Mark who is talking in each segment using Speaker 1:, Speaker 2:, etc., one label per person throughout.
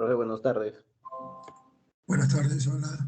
Speaker 1: Profe, buenas tardes.
Speaker 2: Buenas tardes, hola.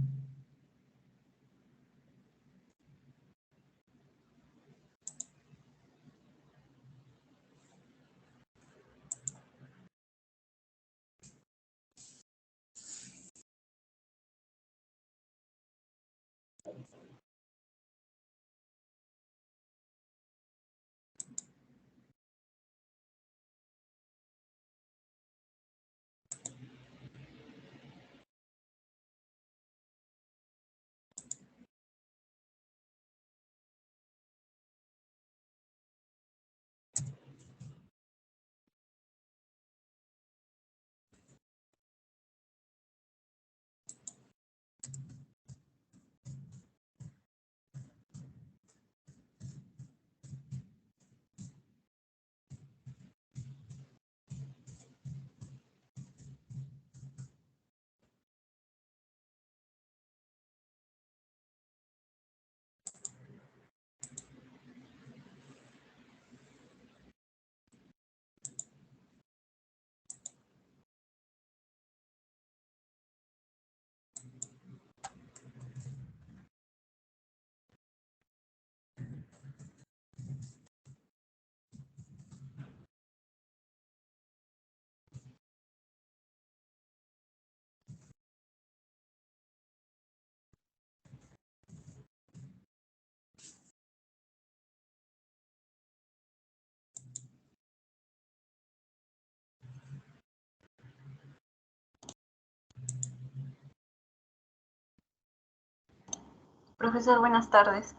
Speaker 3: Profesor, buenas tardes.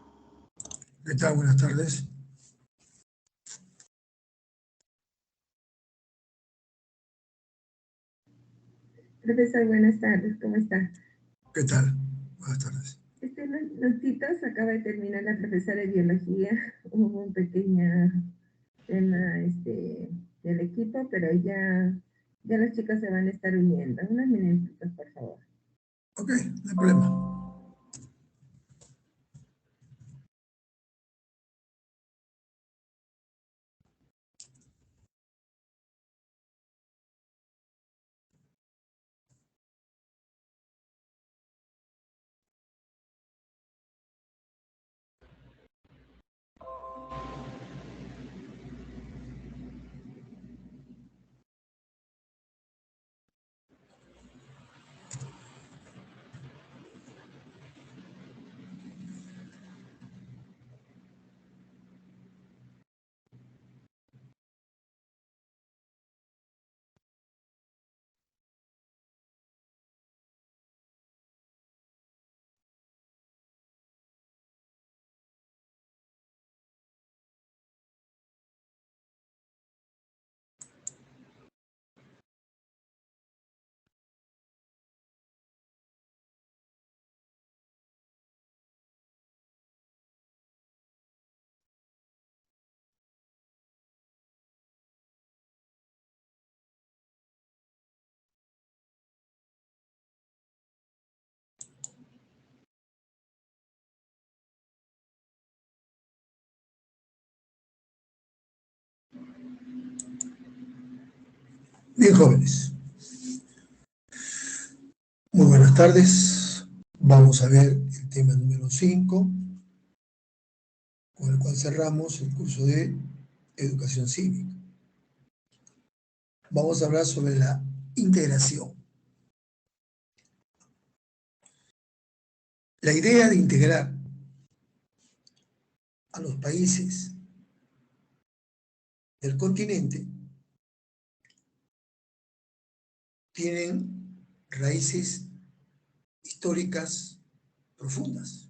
Speaker 2: ¿Qué tal? Buenas tardes.
Speaker 4: Profesor, buenas tardes, ¿cómo está?
Speaker 2: ¿Qué tal? Buenas tardes.
Speaker 4: Notitos, acaba de terminar la profesora de biología, hubo un pequeño tema del equipo, pero ya los chicos se van a estar uniendo. Unos minutitos, por favor.
Speaker 2: Ok, no hay problema. Bien, jóvenes. Muy buenas tardes. Vamos a ver el tema número 5, con el cual cerramos el curso de Educación Cívica. Vamos a hablar sobre la integración. La idea de integrar a los países del continente tienen raíces históricas profundas.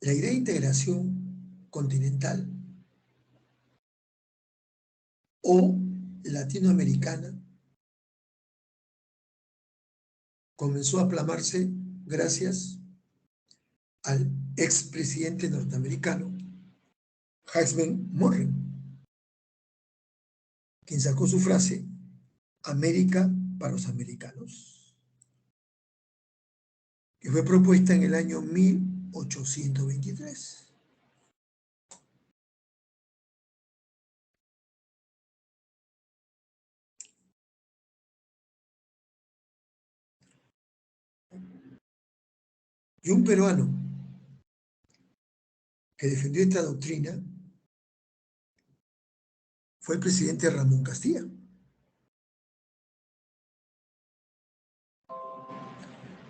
Speaker 2: La idea de integración continental o latinoamericana comenzó a plasmarse gracias al expresidente norteamericano Heisman Morris, quien sacó su frase América para los americanos, que fue propuesta en el año 1823. Y un peruano que defendió esta doctrina fue el presidente Ramón Castilla.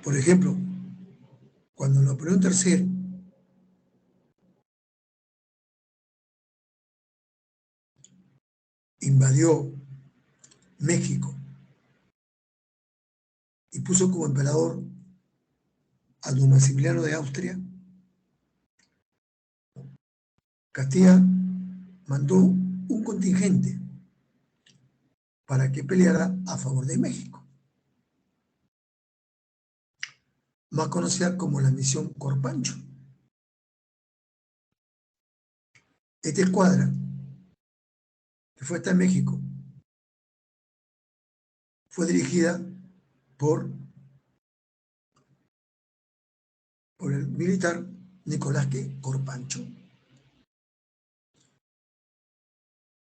Speaker 2: Por ejemplo, cuando Napoleón III invadió México y puso como emperador a don Maximiliano de Austria, Castilla mandó un contingente para que peleara a favor de México, más conocida como la misión Corpancho. Esta escuadra, que fue hasta México, fue dirigida por el militar Nicolás Corpancho.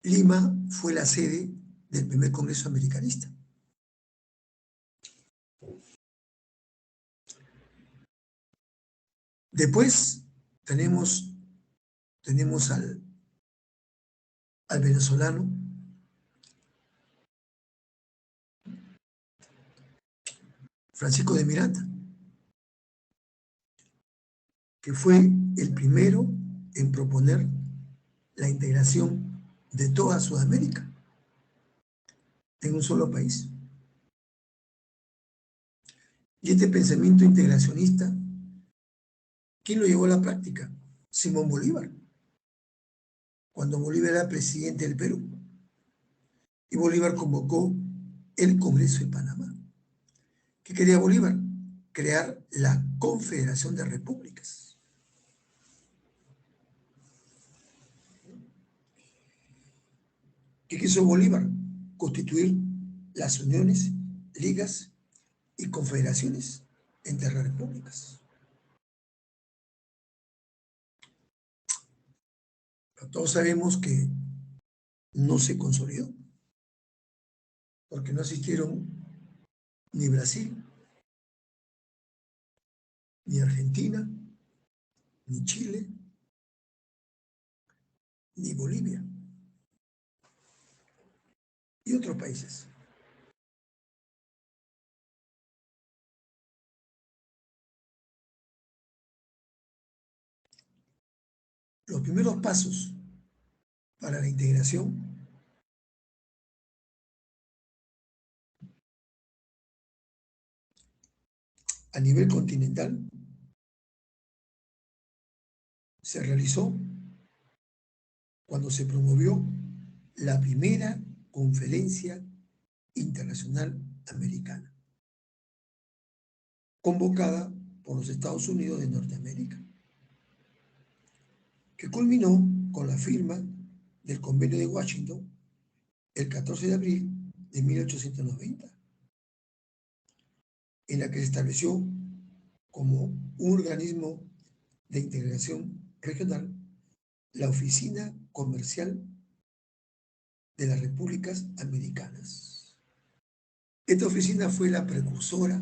Speaker 2: Lima fue la sede del primer Congreso Americanista. Después tenemos al venezolano Francisco de Miranda, que fue el primero en proponer la integración de toda Sudamérica en un solo país. Y este pensamiento integracionista, ¿quién lo llevó a la práctica? Simón Bolívar, cuando Bolívar era presidente del Perú. Y Bolívar convocó el Congreso de Panamá. ¿Qué quería Bolívar? Crear la Confederación de Repúblicas. ¿Qué quiso Bolívar? Constituir las uniones, ligas y confederaciones entre las repúblicas. Pero todos sabemos que no se consolidó, porque no asistieron ni Brasil, ni Argentina, ni Chile, ni Bolivia, y otros países. Los primeros pasos para la integración a nivel continental se realizó cuando se promovió la primera Conferencia Internacional Americana, convocada por los Estados Unidos de Norteamérica, que culminó con la firma del Convenio de Washington el 14 de abril de 1890, en la que se estableció como un organismo de integración regional la Oficina Comercial de las Repúblicas Americanas. Esta oficina fue la precursora,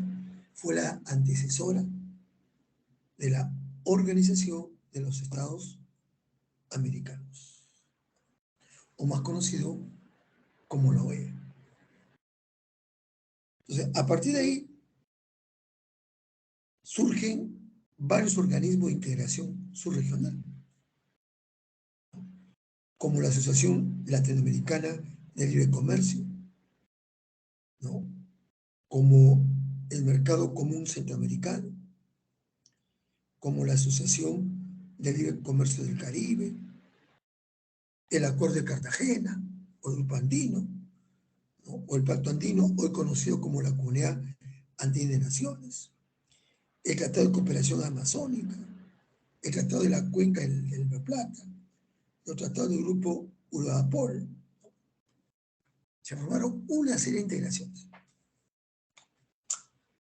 Speaker 2: fue la antecesora de la Organización de los Estados Americanos, o más conocido como la OEA. Entonces, a partir de ahí, surgen varios organismos de integración subregional, como la Asociación Latinoamericana de Libre Comercio, ¿no? Como el Mercado Común Centroamericano, como la Asociación de Libre Comercio del Caribe, el Acuerdo de Cartagena, o el Grupo Andino, ¿no? O el Pacto Andino, hoy conocido como la Comunidad Andina de Naciones, el Tratado de Cooperación Amazónica, el Tratado de la Cuenca del Plata, los tratados del Grupo Uruapol. Se formaron una serie de integraciones.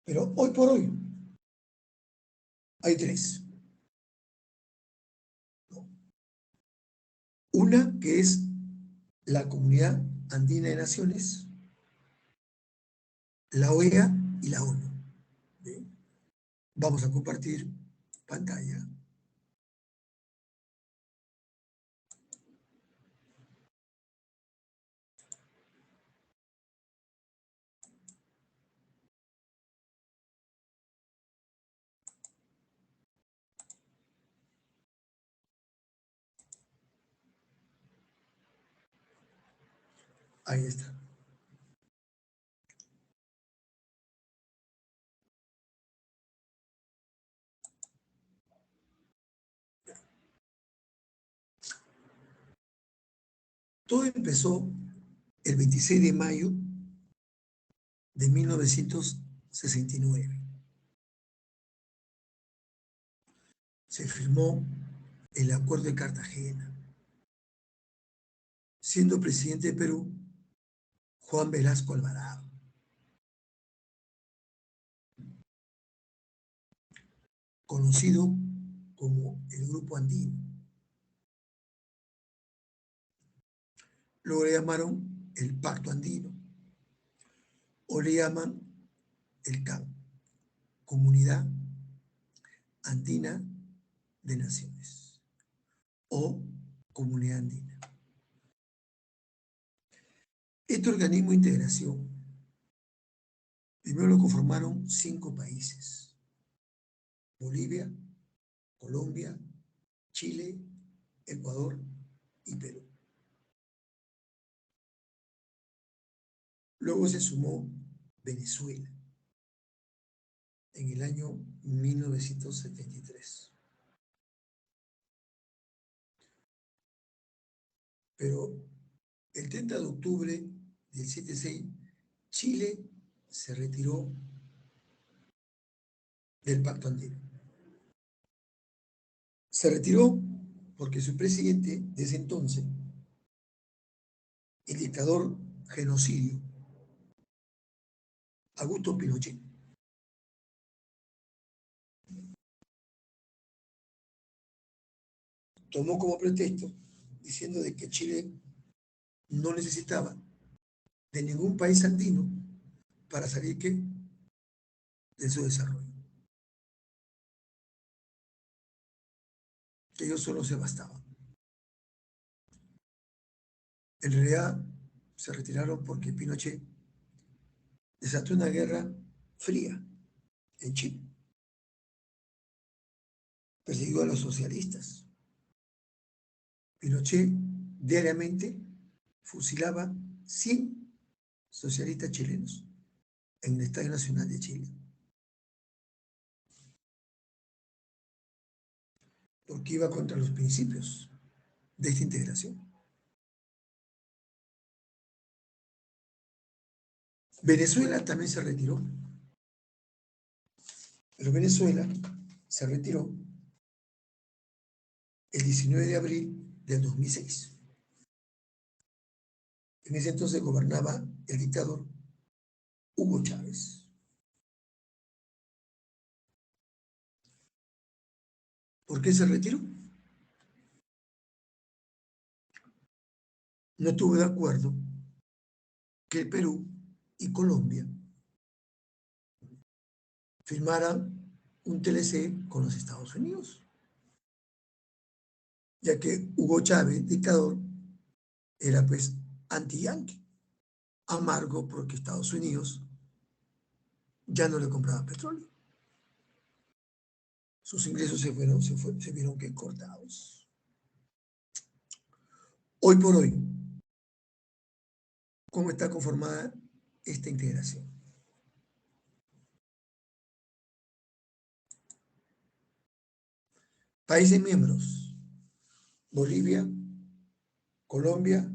Speaker 2: Pero hoy por hoy hay tres. Una que es la Comunidad Andina de Naciones, la OEA y la ONU. Vamos a compartir pantalla. Ahí está. Todo empezó el 26 de mayo de 1969. Se firmó el Acuerdo de Cartagena, siendo presidente de Perú Juan Velasco Alvarado. Conocido como el Grupo Andino. Luego le llamaron el Pacto Andino, o le llaman el CAN, Comunidad Andina de Naciones, o Comunidad Andina. Este organismo de integración primero lo conformaron 5 países: Bolivia, Colombia, Chile, Ecuador y Perú. Luego se sumó Venezuela en el año 1973. Pero el 30 de octubre del 76, Chile se retiró del Pacto Andino. Se retiró porque su presidente de ese entonces, el dictador genocidio Augusto Pinochet, tomó como pretexto diciendo de que Chile no necesitaba de ningún país andino para salir de su desarrollo. Que ellos solo se bastaban. En realidad se retiraron porque Pinochet desató una guerra fría en Chile. Persiguió a los socialistas. Pinochet diariamente fusilaba 100 socialistas chilenos en el Estadio Nacional de Chile. Porque iba contra los principios de esta integración. Venezuela también se retiró. Pero Venezuela se retiró el 19 de abril del 2006. En ese entonces gobernaba el dictador Hugo Chávez. ¿Por qué se retiró? No estuvo de acuerdo que el Perú y Colombia firmaran un TLC con los Estados Unidos, ya que Hugo Chávez, dictador, era pues anti-yanqui, amargo porque Estados Unidos ya no le compraba petróleo. Sus ingresos se vieron que cortados. Hoy por hoy, ¿cómo está conformada esta integración? Países miembros: Bolivia, Colombia,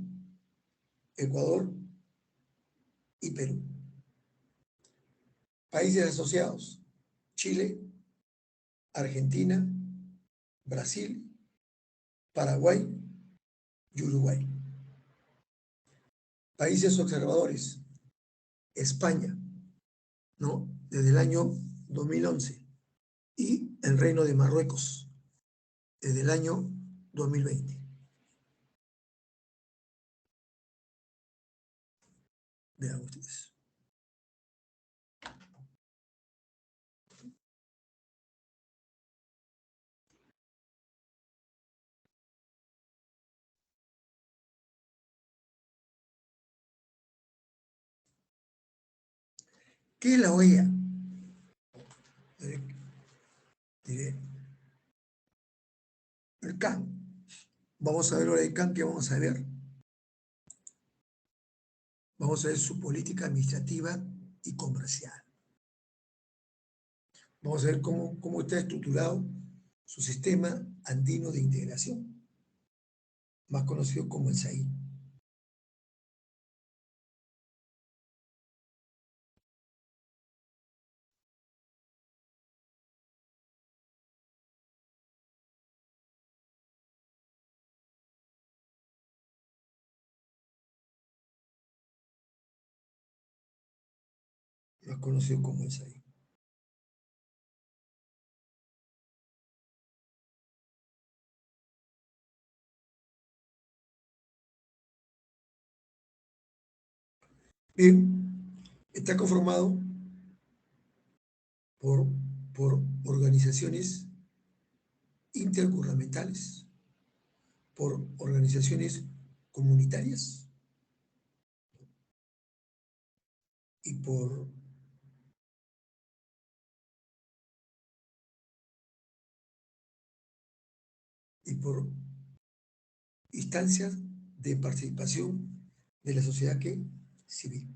Speaker 2: Ecuador y Perú. Países asociados: Chile, Argentina, Brasil, Paraguay y Uruguay. Países observadores: España, ¿no?, desde el año 2011, y el Reino de Marruecos desde el año 2020. Vean ustedes. ¿Qué es la OEA? Diré, el CAN. Vamos a ver ahora el CAN, ¿qué vamos a ver? Vamos a ver su política administrativa y comercial. Vamos a ver cómo está estructurado su sistema andino de integración, más conocido como el SAI. Más conocido como el SAI. Bien, está conformado por, por organizaciones intergubernamentales, por organizaciones comunitarias y por instancias de participación de la sociedad civil.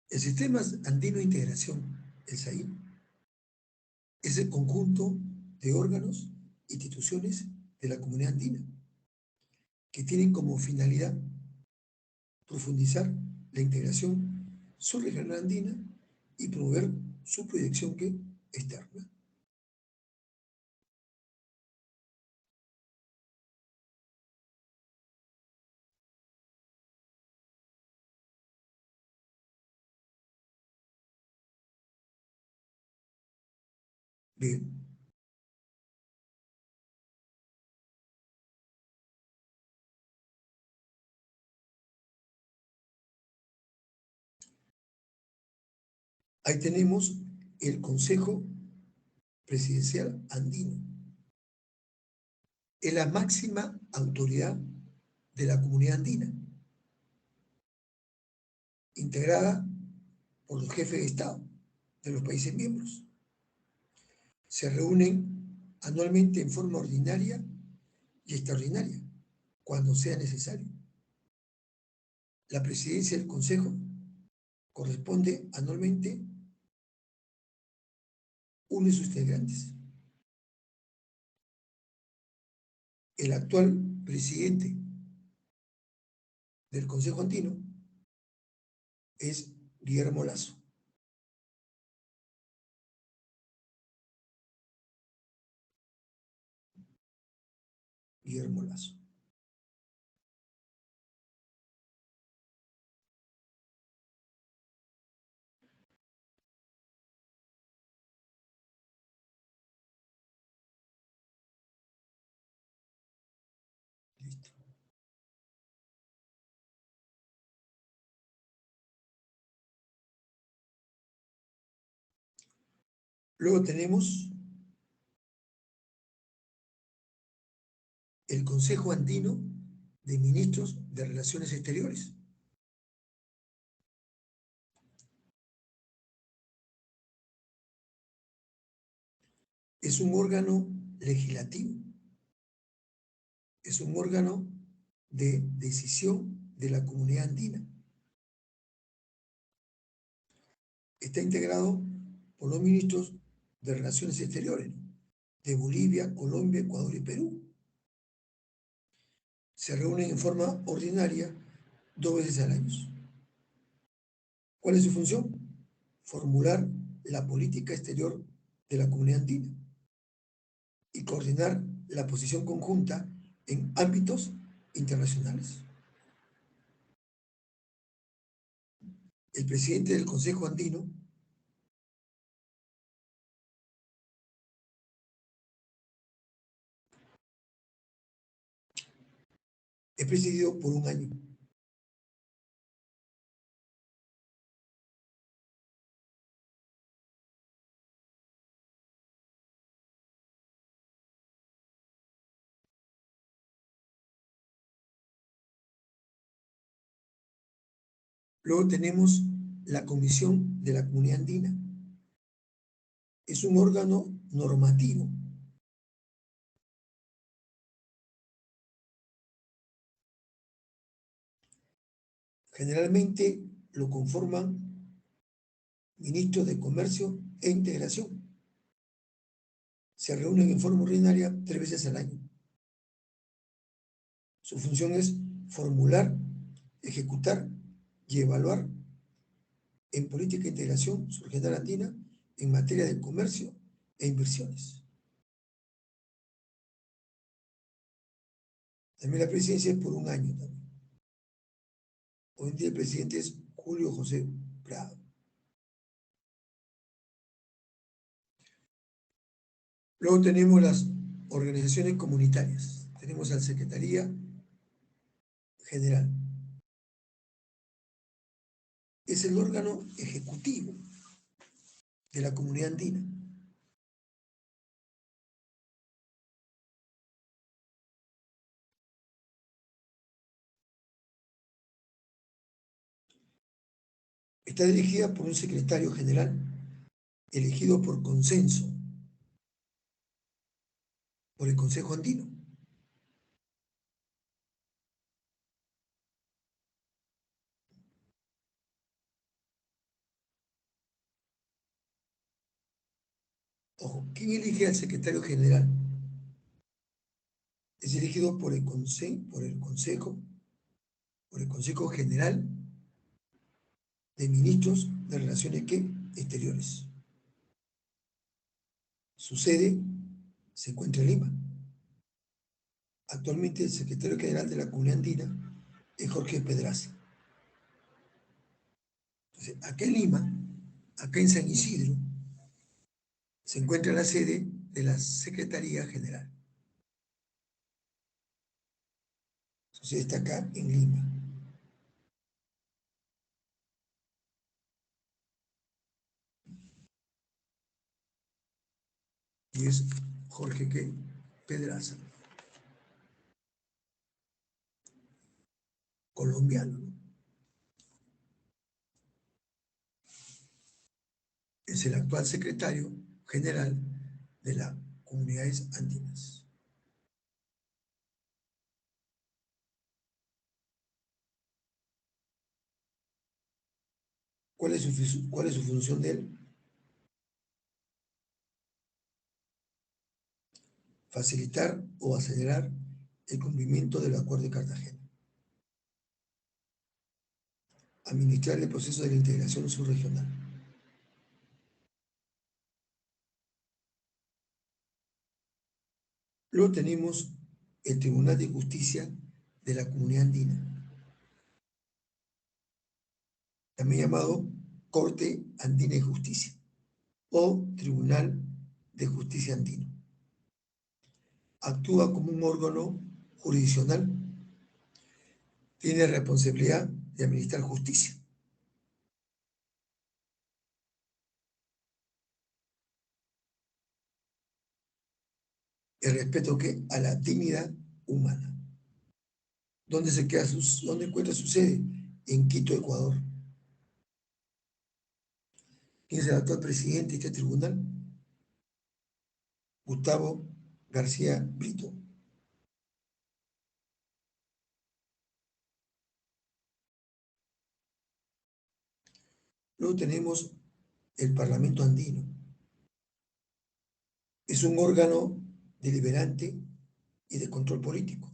Speaker 2: El sistema andino de integración, el SAI, es el conjunto de órganos e instituciones de la comunidad andina que tienen como finalidad profundizar la integración subregional andina y promover su proyección externa. Bien, ahí tenemos el Consejo Presidencial Andino. Es la máxima autoridad de la comunidad andina, integrada por los jefes de Estado de los países miembros. Se reúnen anualmente en forma ordinaria y extraordinaria, cuando sea necesario. La presidencia del Consejo corresponde anualmente uno de sus integrantes. El actual presidente del Consejo Andino es Guillermo Lasso. Guillermo Lasso. Listo. Luego tenemos el Consejo Andino de Ministros de Relaciones Exteriores. Es un órgano legislativo, es un órgano de decisión de la comunidad andina. Está integrado por los ministros de Relaciones Exteriores de Bolivia, Colombia, Ecuador y Perú. Se reúnen en forma ordinaria 2 veces al año. ¿Cuál es su función? Formular la política exterior de la comunidad andina y coordinar la posición conjunta en ámbitos internacionales. El presidente del Consejo Andino es presidido por un año. Luego tenemos la Comisión de la Comunidad Andina. Es un órgano normativo generalmente lo conforman ministros de Comercio e Integración. Se reúnen en forma ordinaria 3 veces al año. Su función es formular, ejecutar y evaluar en política de integración surgente andina en materia de comercio e inversiones. También la presidencia es por un año también. Hoy en día el presidente es Julio José Prado. Luego tenemos las organizaciones comunitarias. Tenemos a la Secretaría General. Es el órgano ejecutivo de la comunidad andina. Está dirigida por un secretario general elegido por consenso por el Consejo Andino. Ojo, ¿quién elige al secretario general? Es elegido por el Consejo General de Ministros de Relaciones Exteriores. Su sede se encuentra en Lima. Actualmente el secretario general de la Comunidad Andina es Jorge Pedraza. Entonces, acá en Lima, acá en San Isidro, se encuentra la sede de la Secretaría General. Entonces está acá en Lima. Y es Jorge Pedraza, colombiano, ¿no? Es el actual secretario general de las comunidades andinas. ¿Cuál es su función de él? Facilitar o acelerar el cumplimiento del Acuerdo de Cartagena. Administrar el proceso de la integración subregional. Luego tenemos el Tribunal de Justicia de la Comunidad Andina, también llamado Corte Andina de Justicia o Tribunal de Justicia Andino. Actúa como un órgano jurisdiccional, tiene responsabilidad de administrar justicia. El respeto a la dignidad humana. ¿Dónde encuentra su sede? En Quito, Ecuador. ¿Quién es el actual presidente de este tribunal? Gustavo García Brito. Luego tenemos el Parlamento Andino. Es un órgano deliberante y de control político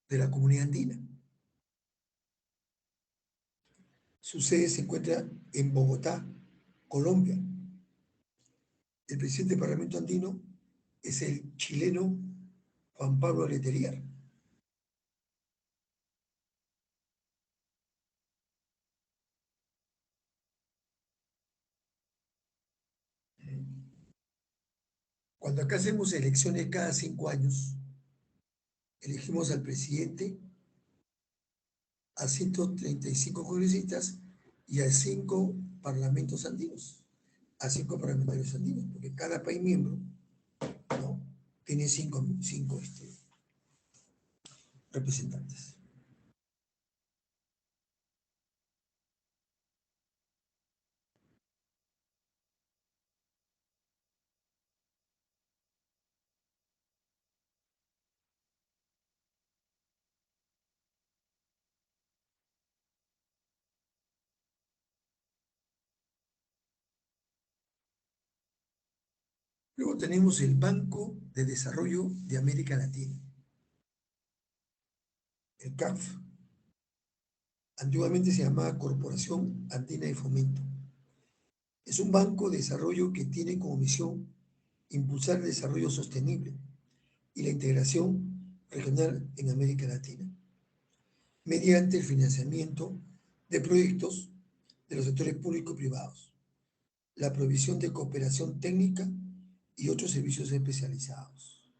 Speaker 2: de la comunidad andina. Su sede se encuentra en Bogotá, Colombia. El presidente del Parlamento Andino es el chileno Juan Pablo Letelier. Cuando acá hacemos elecciones cada 5 años, elegimos al presidente, a 135 congresistas y a 5 parlamentos andinos, a 5 parlamentarios andinos, porque cada país miembro, ¿no?, tiene 5 representantes. Luego tenemos el Banco de Desarrollo de América Latina, el CAF. Antiguamente se llamaba Corporación Andina de Fomento. Es un banco de desarrollo que tiene como misión impulsar el desarrollo sostenible y la integración regional en América Latina, mediante el financiamiento de proyectos de los sectores públicos y privados, la provisión de cooperación técnica y otros servicios especializados.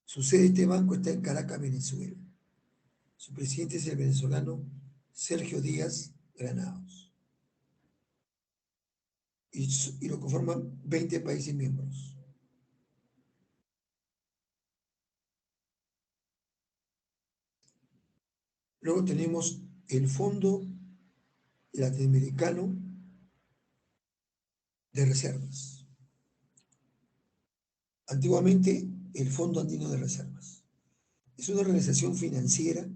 Speaker 2: Su sede de este banco está en Caracas, Venezuela. Su presidente es el venezolano Sergio Díaz Granados. Y lo conforman 20 países miembros. Luego tenemos el Fondo Latinoamericano de Reservas. Antiguamente, el Fondo Andino de Reservas. Es una organización financiera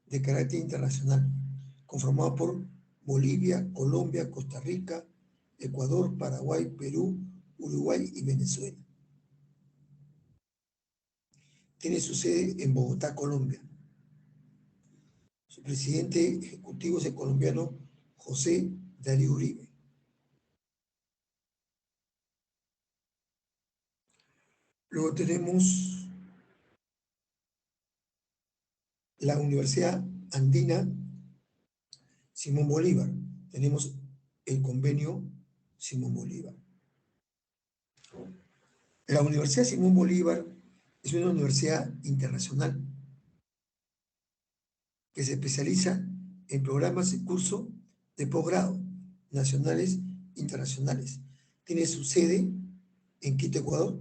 Speaker 2: de carácter internacional, conformada por Bolivia, Colombia, Costa Rica, Ecuador, Paraguay, Perú, Uruguay y Venezuela. Tiene su sede en Bogotá, Colombia. Su presidente ejecutivo es el colombiano José Darío Uribe. Luego tenemos la Universidad Andina Simón Bolívar. Tenemos el convenio Simón Bolívar. La Universidad Simón Bolívar es una universidad internacional que se especializa en programas de curso de posgrado nacionales e internacionales. Tiene su sede en Quito, Ecuador.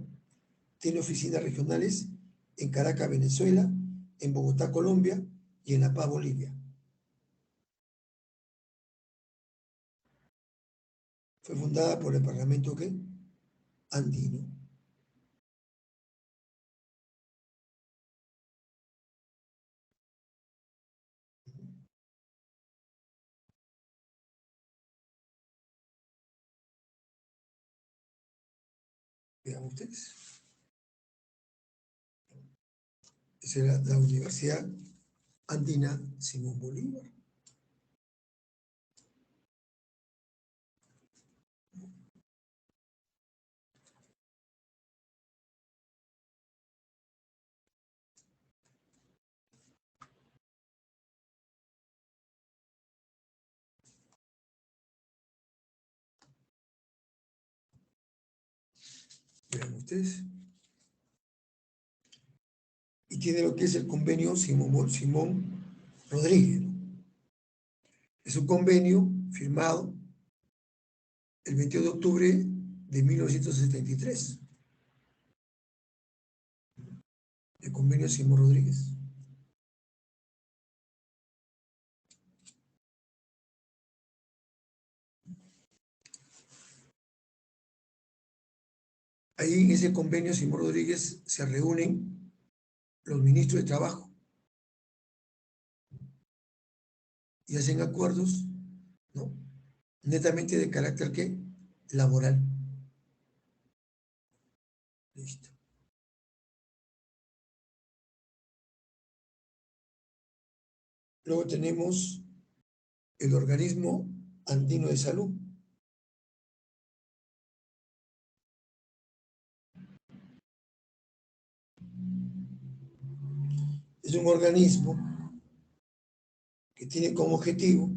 Speaker 2: Tiene oficinas regionales en Caracas, Venezuela, en Bogotá, Colombia y en La Paz, Bolivia. Fue fundada por el Parlamento ¿qué? Andino. Vean ustedes. Esa era la Universidad Andina Simón Bolívar. Vean ustedes. Y tiene lo que es el convenio Simón Rodríguez, ¿no? Es un convenio firmado el 22 de octubre de 1973. El convenio Simón Rodríguez. Ahí en ese convenio Simón Rodríguez se reúnen los ministros de Trabajo y hacen acuerdos, ¿no? Netamente de carácter ¿qué? Laboral. Listo. Luego tenemos el Organismo Andino de Salud. Es un organismo que tiene como objetivo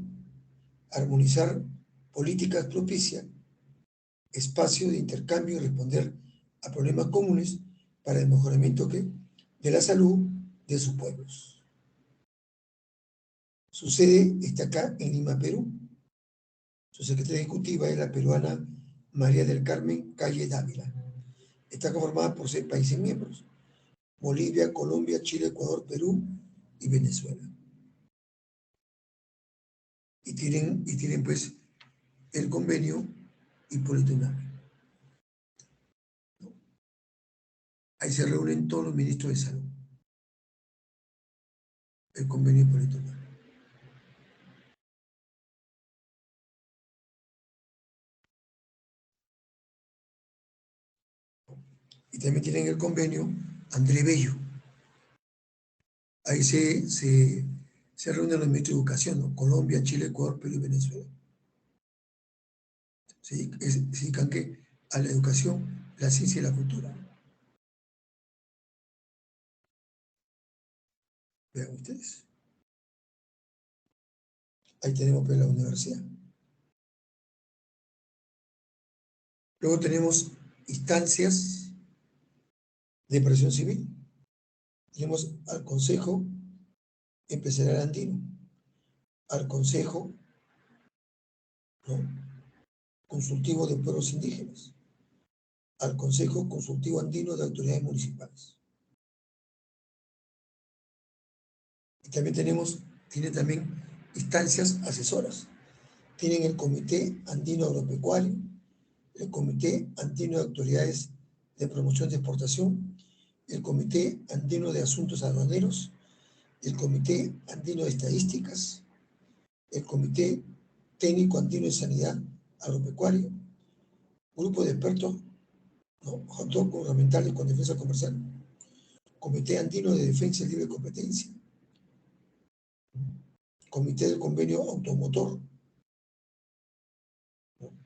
Speaker 2: armonizar políticas propicias, espacio de intercambio y responder a problemas comunes para el mejoramiento ¿qué? De la salud de sus pueblos. Su sede está acá en Lima, Perú. Su secretaria ejecutiva es la peruana María del Carmen Calle Dávila. Está conformada por 6 países miembros: Bolivia, Colombia, Chile, Ecuador, Perú y Venezuela. Y tienen pues el convenio Hipólito Unanue. Ahí se reúnen todos los ministros de salud. El convenio Hipólito Unanue. Y también tienen el convenio André Bello. Ahí se reúnen los ministros de educación, ¿no? Colombia, Chile, Ecuador, Perú y Venezuela. Se dedican a la educación, la ciencia y la cultura. Vean ustedes. Ahí tenemos pues, la universidad. Luego tenemos instancias de presión civil. Tenemos al Consejo Empresarial Andino, al Consejo, ¿no?, Consultivo de Pueblos Indígenas, al Consejo Consultivo Andino de Autoridades Municipales. Y también tiene también instancias asesoras. Tienen el Comité Andino Agropecuario, el Comité Andino de Autoridades de Promoción de Exportación, el Comité Andino de Asuntos Aduaneros, el Comité Andino de Estadísticas, el Comité Técnico Andino de Sanidad Agropecuaria, grupo de expertos, ¿no?, gubernamentales con defensa comercial, Comité Andino de Defensa y Libre Competencia, Comité del Convenio Automotor, ¿no?,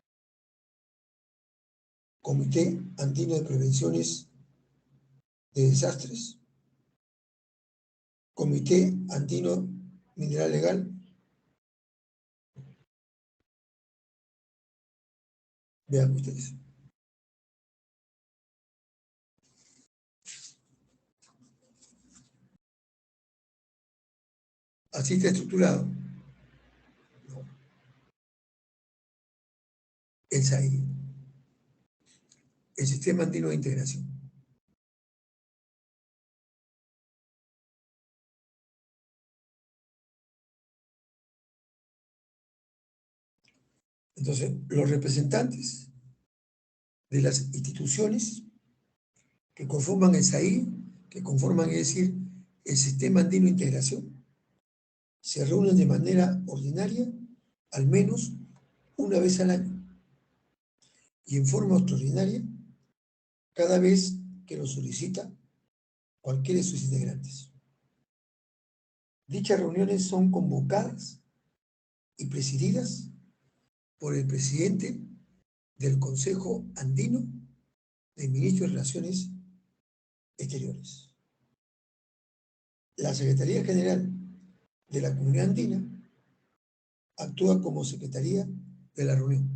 Speaker 2: Comité Andino de Prevenciones de Desastres, Comité Andino Mineral Legal. Vean ustedes. Así está estructurado, ¿no?, el SAI, el Sistema Andino de Integración. Entonces, los representantes de las instituciones que conforman el SAI, que conforman, es decir, el Sistema Andino de Integración, se reúnen de manera ordinaria al menos una vez al año y en forma extraordinaria cada vez que lo solicita cualquiera de sus integrantes. Dichas reuniones son convocadas y presididas por el presidente del Consejo Andino de Ministros de Relaciones Exteriores. La Secretaría General de la Comunidad Andina actúa como secretaría de la reunión.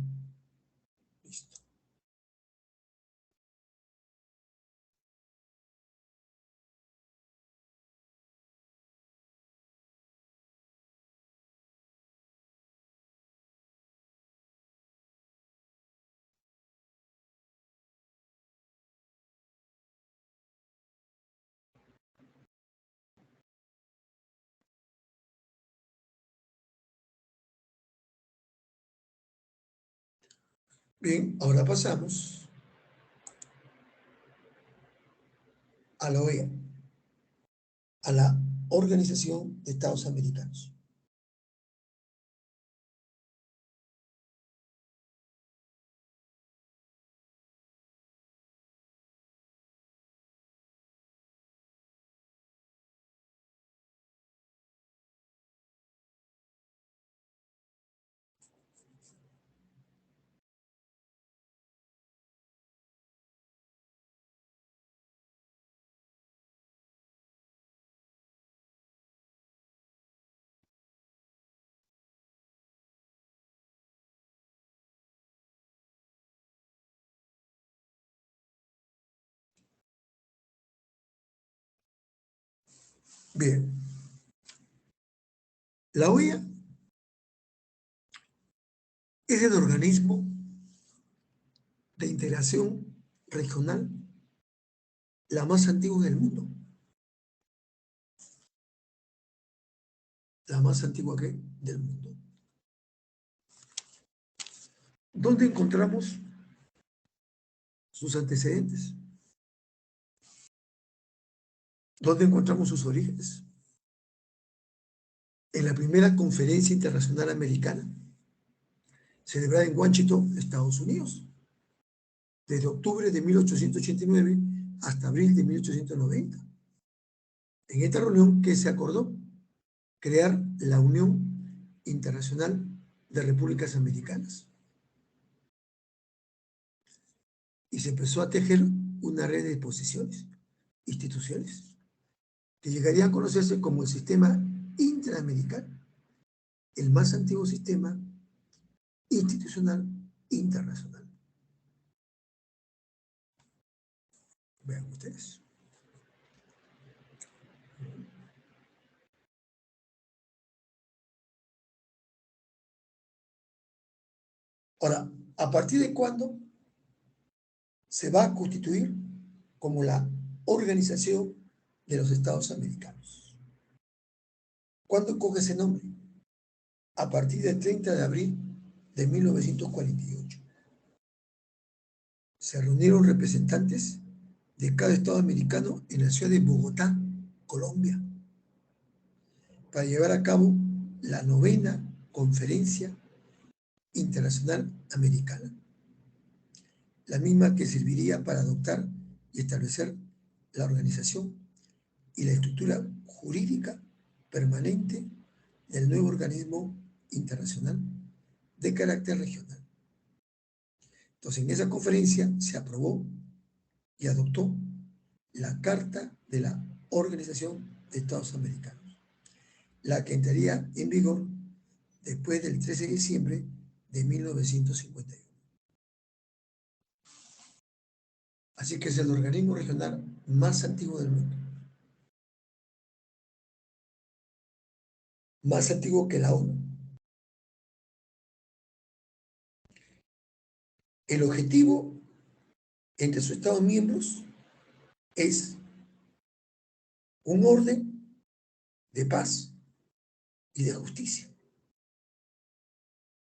Speaker 2: Listo. Bien, ahora pasamos a la OEA, a la Organización de Estados Americanos. Bien, la OEA es el organismo de integración regional la más antigua del mundo. La más antigua del mundo. ¿Dónde encontramos sus antecedentes? ¿Dónde encontramos sus orígenes? En la primera conferencia internacional americana, celebrada en Washington, Estados Unidos, desde octubre de 1889 hasta abril de 1890. En esta reunión, ¿qué se acordó? Crear la Unión Internacional de Repúblicas Americanas. Y se empezó a tejer una red de disposiciones, instituciones, que llegaría a conocerse como el Sistema Interamericano, el más antiguo sistema institucional internacional. Vean ustedes. Ahora, ¿a partir de cuándo se va a constituir como la Organización de los Estados Americanos? ¿Cuándo coge ese nombre? A partir del 30 de abril de 1948. Se reunieron representantes de cada estado americano en la ciudad de Bogotá, Colombia, para llevar a cabo la 9ª Conferencia Internacional Americana, la misma que serviría para adoptar y establecer la organización y la estructura jurídica permanente del nuevo organismo internacional de carácter regional. Entonces, en esa conferencia se aprobó y adoptó la Carta de la Organización de Estados Americanos, la que entraría en vigor después del 13 de diciembre de 1951. Así que es el organismo regional más antiguo del mundo. Más antiguo que la ONU. El objetivo entre sus Estados miembros es un orden de paz y de justicia.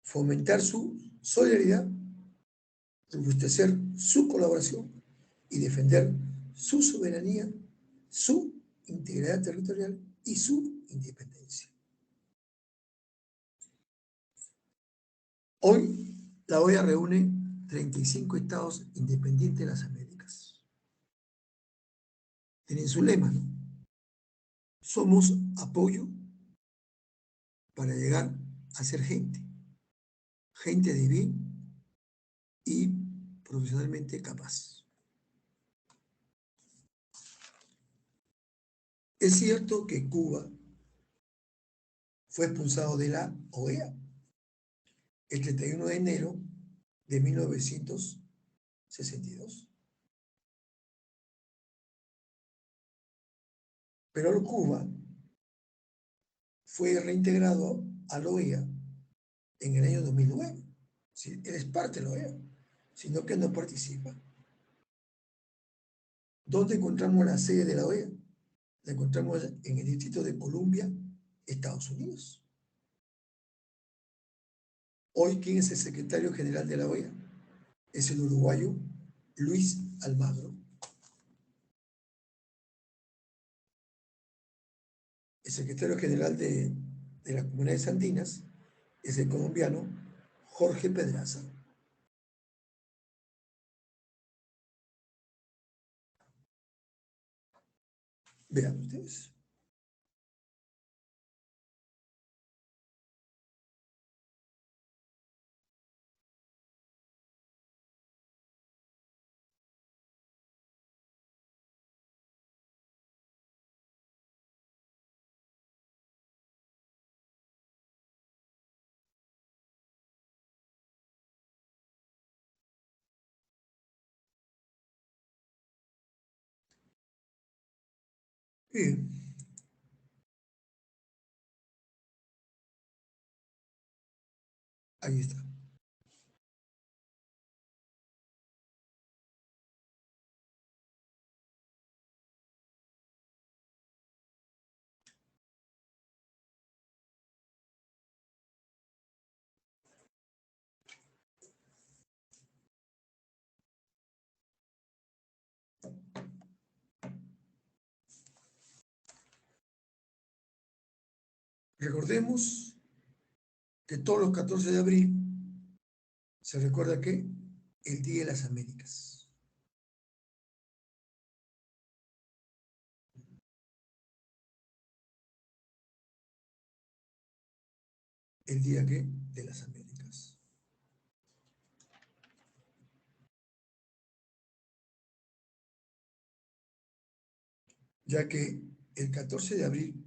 Speaker 2: Fomentar su solidaridad, robustecer su colaboración y defender su soberanía, su integridad territorial y su independencia. Hoy la OEA reúne 35 estados independientes de las Américas. Tienen su lema, ¿no? Somos apoyo para llegar a ser gente, gente de bien y profesionalmente capaz. Es cierto que Cuba fue expulsado de la OEA el 31 de enero de 1962. Pero Cuba fue reintegrado a la OEA en el año 2009. Sí, él es parte de la OEA, sino que no participa. ¿Dónde encontramos la sede de la OEA? La encontramos en el Distrito de Columbia, Estados Unidos. Hoy, ¿quién es el secretario general de la OEA? Es el uruguayo Luis Almagro. El secretario general de las Comunidades Andinas es el colombiano Jorge Pedraza. Vean ustedes. Bien. Ahí está. Recordemos que todos los 14 de abril se recuerda que el Día de las Américas. el día que de las Américas. Ya que el 14 de abril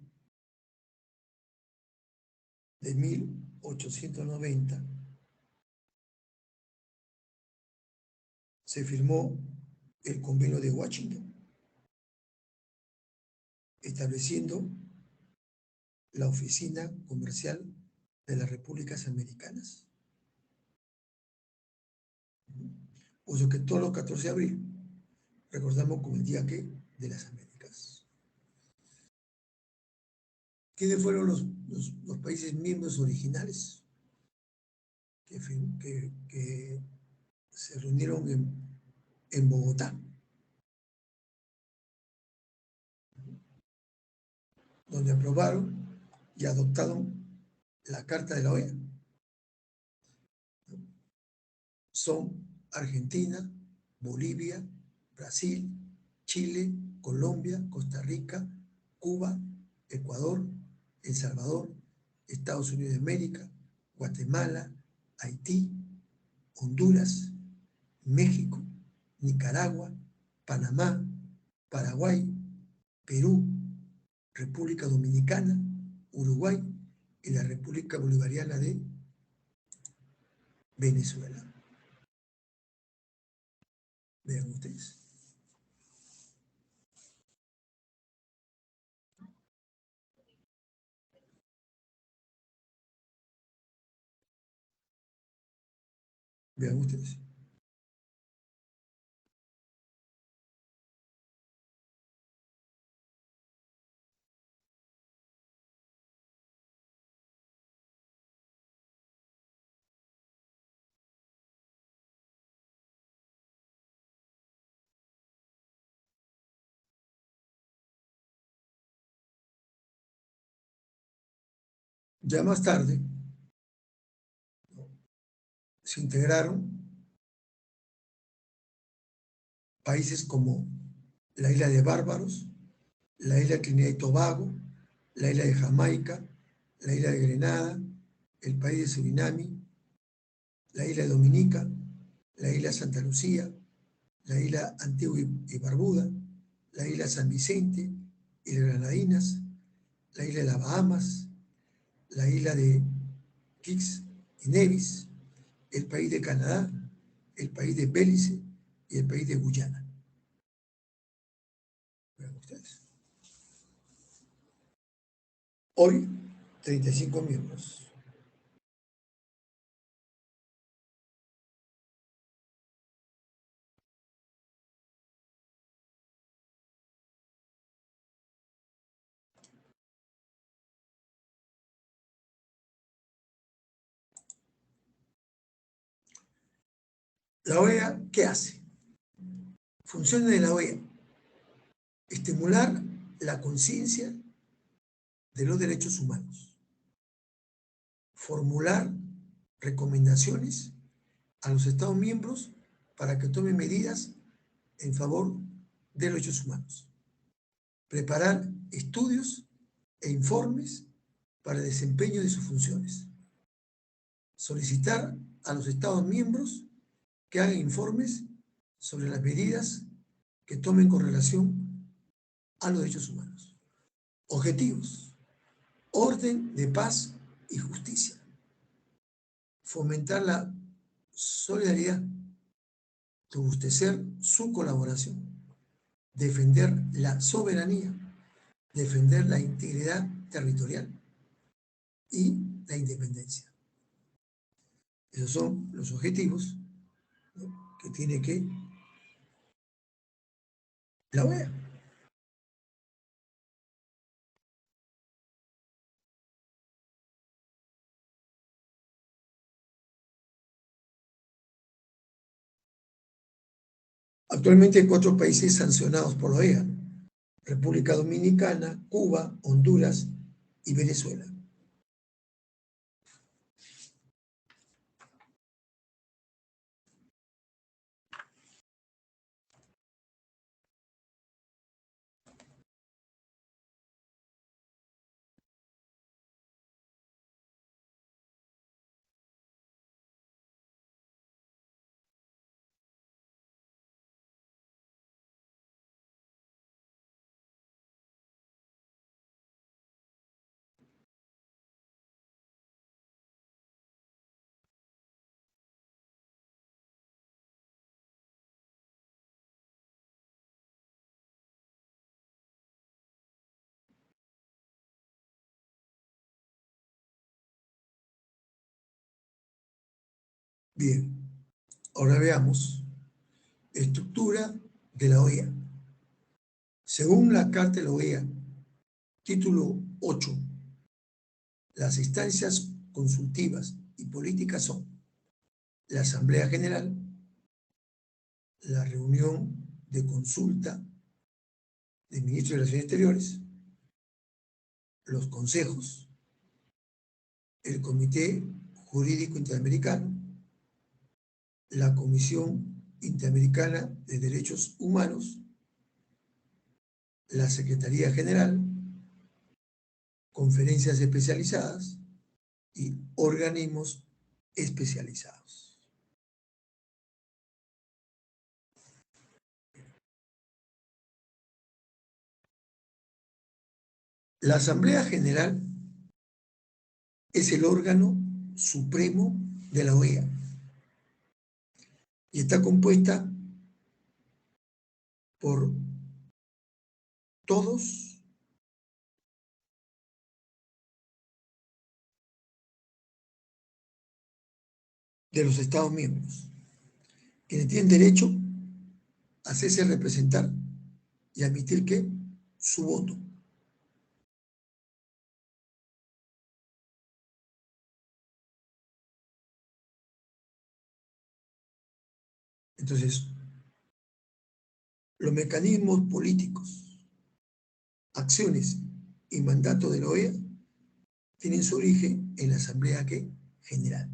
Speaker 2: de 1890 se firmó el Convenio de Washington, estableciendo la Oficina Comercial de las Repúblicas Americanas. Por eso que todos los 14 de abril recordamos como el día que de las Américas. ¿Quiénes fueron los países miembros originales que se reunieron en Bogotá? Donde aprobaron y adoptaron la Carta de la OEA. Son Argentina, Bolivia, Brasil, Chile, Colombia, Costa Rica, Cuba, Ecuador, El Salvador, Estados Unidos de América, Guatemala, Haití, Honduras, México, Nicaragua, Panamá, Paraguay, Perú, República Dominicana, Uruguay y la República Bolivariana de Venezuela. Vean ustedes. Vean ustedes. Ya más tarde se integraron países como la isla de Bárbaros, la isla de Trinidad y Tobago, la isla de Jamaica, la isla de Grenada, el país de Surinam, la isla de Dominica, la isla de Santa Lucía, la isla Antigua y Barbuda, la isla de San Vicente y las Granadinas, la isla de las Bahamas, la isla de Kitts y Nevis, el país de Canadá, el país de Belice y el país de Guyana. Vean ustedes. Hoy, 35 miembros. La OEA, ¿qué hace? Funciones de la OEA: estimular la conciencia de los derechos humanos, formular recomendaciones a los Estados miembros para que tomen medidas en favor de los derechos humanos, preparar estudios e informes para el desempeño de sus funciones, solicitar a los Estados miembros que hagan informes sobre las medidas que tomen con relación a los derechos humanos. Objetivos: orden de paz y justicia, fomentar la solidaridad, robustecer su colaboración, defender la soberanía, defender la integridad territorial y la independencia. Esos son los objetivos, ¿no?, que tiene que la OEA. Actualmente hay 4 países sancionados por la OEA: República Dominicana, Cuba, Honduras y Venezuela. Bien, ahora veamos estructura de la OEA. Según la Carta de la OEA, título 8, las instancias consultivas y políticas son la Asamblea General, la reunión de consulta de ministros de Relaciones Exteriores, los consejos, el Comité Jurídico Interamericano, la Comisión Interamericana de Derechos Humanos, la Secretaría General, conferencias especializadas y organismos especializados. La Asamblea General es el órgano supremo de la OEA y está compuesta por todos de los Estados miembros, quienes tienen derecho a hacerse representar y a emitir ¿qué? Su voto. Entonces, los mecanismos políticos, acciones y mandatos de la OEA tienen su origen en la Asamblea ¿qué? General.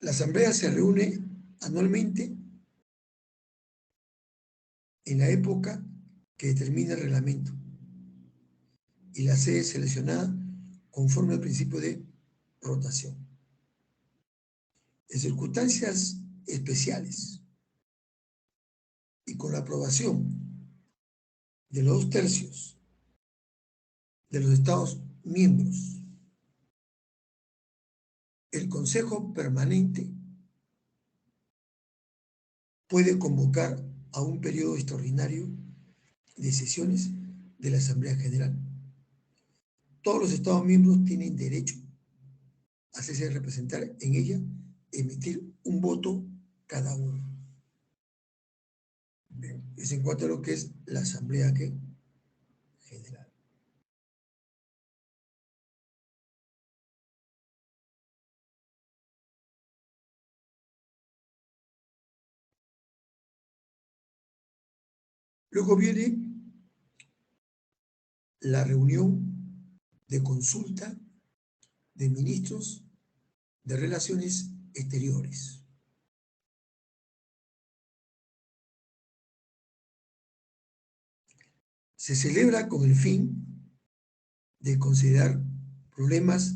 Speaker 2: La Asamblea se reúne anualmente en la época que determina el reglamento y la sede es seleccionada conforme al principio de rotación. En circunstancias especiales y con la aprobación de los 2/3 de los Estados miembros, el Consejo Permanente puede convocar a un periodo extraordinario de sesiones de la Asamblea General. Todos los Estados miembros tienen derecho a hacerse representar en ella, emitir un voto cada uno. Es en cuanto a lo que es la Asamblea General. Luego viene la reunión de consulta de ministros de Relaciones Exteriores. Se celebra con el fin de considerar problemas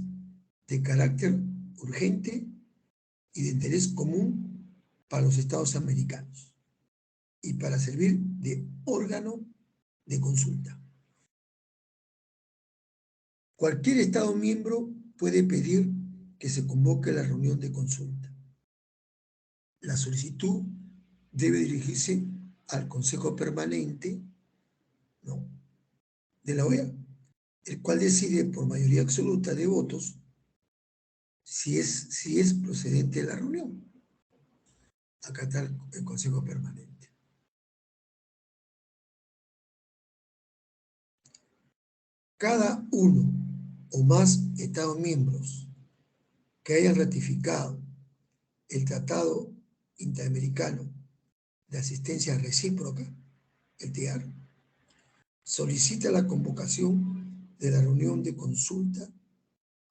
Speaker 2: de carácter urgente y de interés común para los Estados americanos y para servir de órgano de consulta. Cualquier Estado miembro puede pedir que se convoque la reunión de consulta. La solicitud debe dirigirse al Consejo Permanente, ¿no?, de la OEA, el cual decide por mayoría absoluta de votos si es procedente la reunión. Acá está el Consejo Permanente. Cada uno o más Estados miembros que hayan ratificado el Tratado Interamericano de Asistencia Recíproca, el TIAR, solicita la convocación de la reunión de consulta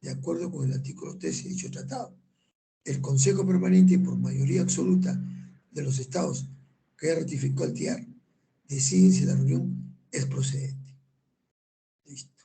Speaker 2: de acuerdo con el artículo 13 de dicho tratado. El Consejo Permanente, por mayoría absoluta de los estados que ratificó el TIAR, decide si la reunión es procedente. Listo.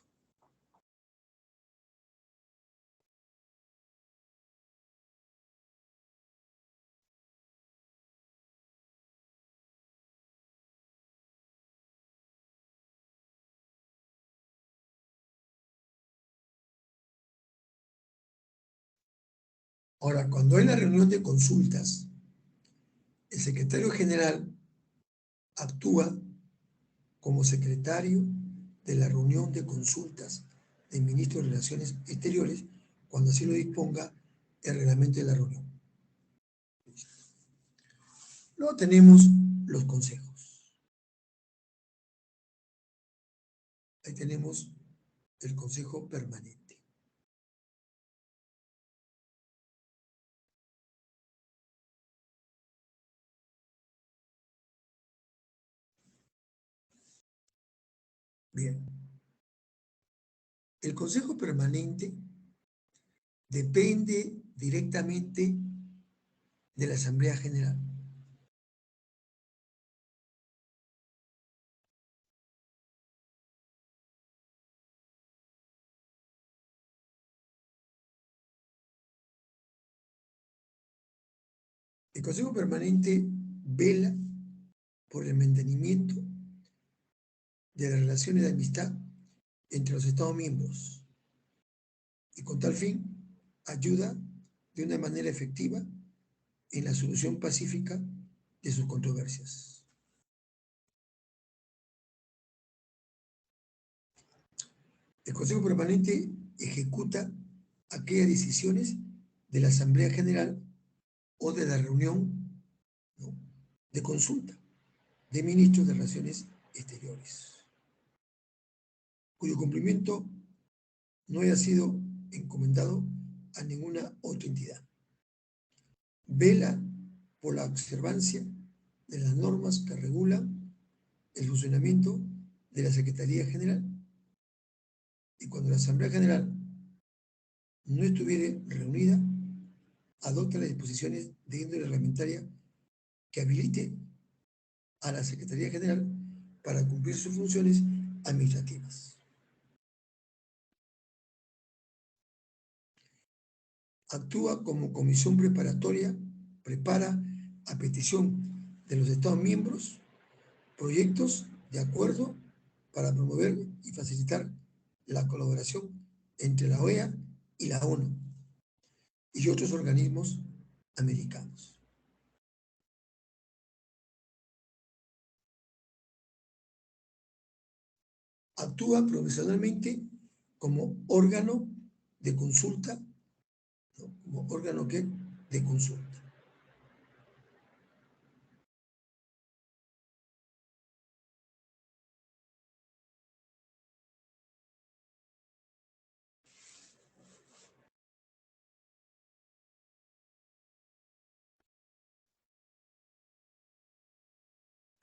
Speaker 2: Ahora, cuando hay la reunión de consultas, el secretario general actúa como secretario de la reunión de consultas del ministro de Relaciones Exteriores cuando así lo disponga el reglamento de la reunión. Luego tenemos los consejos. Ahí tenemos el Consejo Permanente. Bien. El Consejo Permanente depende directamente de la Asamblea General. El Consejo Permanente vela por el mantenimiento de las relaciones de amistad entre los Estados miembros y con tal fin ayuda de una manera efectiva en la solución pacífica de sus controversias. El Consejo Permanente ejecuta aquellas decisiones de la Asamblea General o de la reunión, ¿no?, de consulta de ministros de Relaciones Exteriores, cuyo cumplimiento no haya sido encomendado a ninguna otra entidad. Vela por la observancia de las normas que regulan el funcionamiento de la Secretaría General. Y cuando la Asamblea General no estuviere reunida, adopta las disposiciones de índole reglamentaria que habilite a la Secretaría General para cumplir sus funciones administrativas. Actúa como comisión preparatoria, prepara a petición de los Estados miembros proyectos de acuerdo para promover y facilitar la colaboración entre la OEA y la ONU y otros organismos americanos. Actúa profesionalmente como órgano de consulta, ¿no?, como órgano de consulta.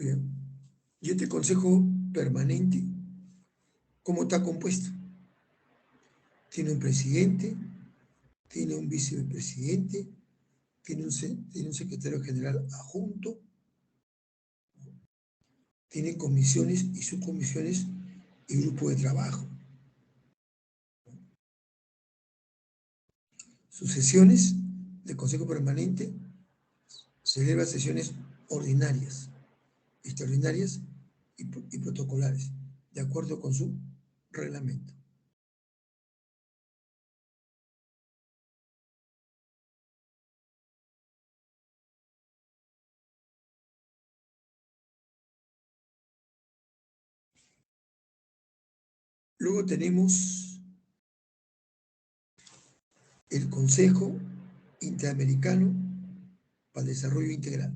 Speaker 2: Bien. Y este Consejo Permanente, ¿cómo está compuesto? Tiene un presidente, tiene un vicepresidente, tiene un secretario general adjunto, tiene comisiones y subcomisiones y grupos de trabajo. Sus sesiones del Consejo Permanente celebra sesiones ordinarias, extraordinarias y protocolares, de acuerdo con su reglamento. Luego tenemos el Consejo Interamericano para el Desarrollo Integral.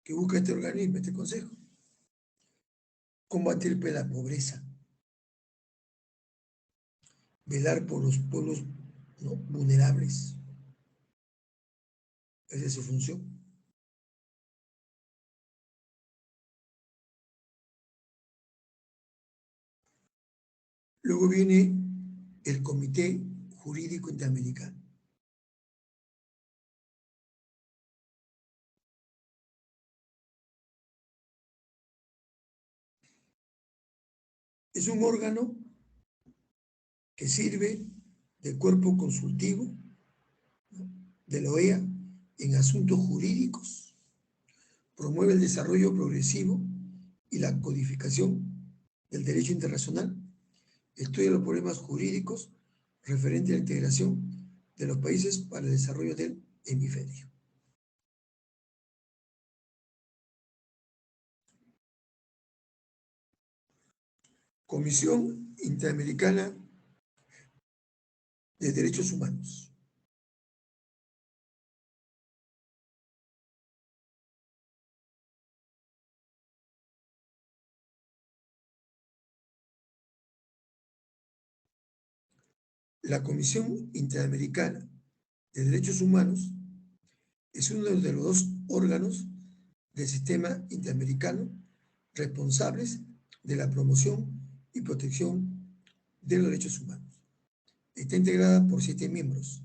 Speaker 2: ¿Qué busca este organismo, este consejo? Combatir la pobreza, velar por los pueblos, ¿no?, vulnerables. Esa es su función. Luego viene el Comité Jurídico Interamericano. Es un órgano que sirve de cuerpo consultivo, ¿no?, de la OEA en asuntos jurídicos, promueve el desarrollo progresivo y la codificación del derecho internacional, estudia los problemas jurídicos referente a la integración de los países para el desarrollo del hemisferio. Comisión Interamericana de Derechos Humanos. La Comisión Interamericana de Derechos Humanos es uno de los dos órganos del sistema interamericano responsables de la promoción y protección de los derechos humanos. Está integrada por 7 miembros,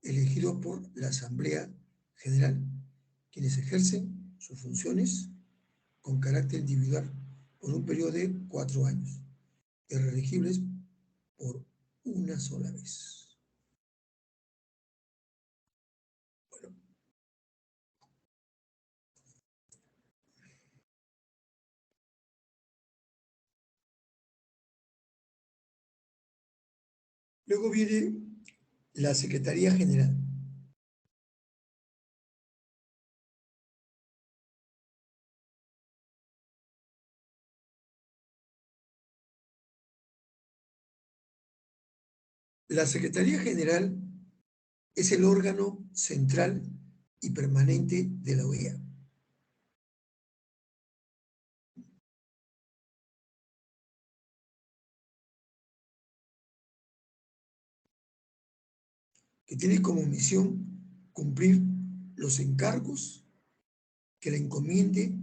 Speaker 2: elegidos por la Asamblea General, quienes ejercen sus funciones con carácter individual por un periodo de 4 años, y reelegibles por una sola vez. Bueno, luego viene la Secretaría General. La Secretaría General es el órgano central y permanente de la OEA. Que tiene como misión cumplir los encargos que le encomiende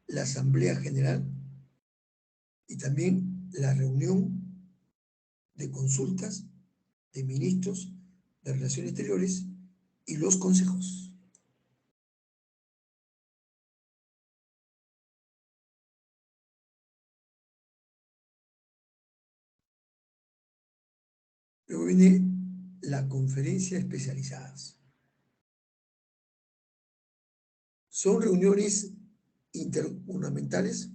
Speaker 2: la Asamblea General y también la reunión de consultas de ministros de Relaciones Exteriores y los consejos. Luego viene la conferencia especializadas. Son reuniones intergubernamentales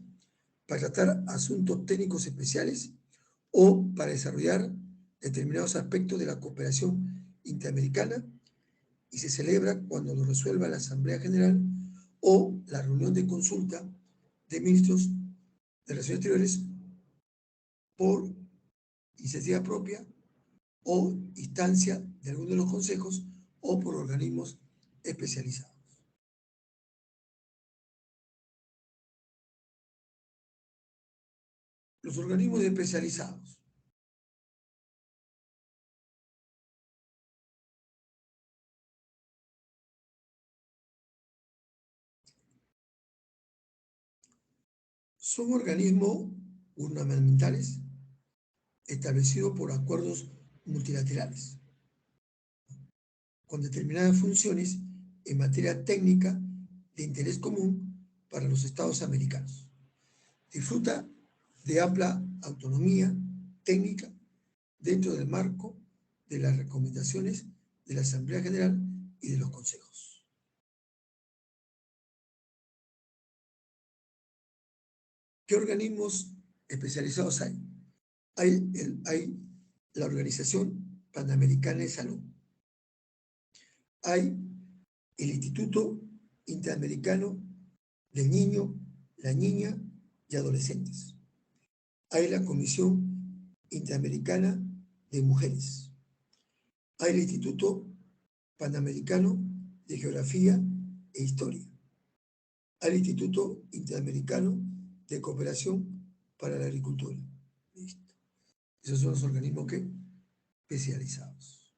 Speaker 2: para tratar asuntos técnicos especiales o para desarrollar determinados aspectos de la cooperación interamericana, y se celebra cuando lo resuelva la Asamblea General o la reunión de consulta de ministros de Relaciones Exteriores por iniciativa propia o instancia de alguno de los consejos o por organismos especializados. Los organismos especializados son organismos gubernamentales establecidos por acuerdos multilaterales con determinadas funciones en materia técnica de interés común para los Estados americanos. Disfruta de amplia autonomía técnica dentro del marco de las recomendaciones de la Asamblea General y de los consejos. ¿Qué organismos especializados hay? Hay la Organización Panamericana de Salud. Hay el Instituto Interamericano del Niño, la Niña y Adolescentes. Hay la Comisión Interamericana de Mujeres. Hay el Instituto Panamericano de Geografía e Historia. Hay el Instituto Interamericano de Cooperación para la Agricultura. Listo. Esos son los organismos especializados.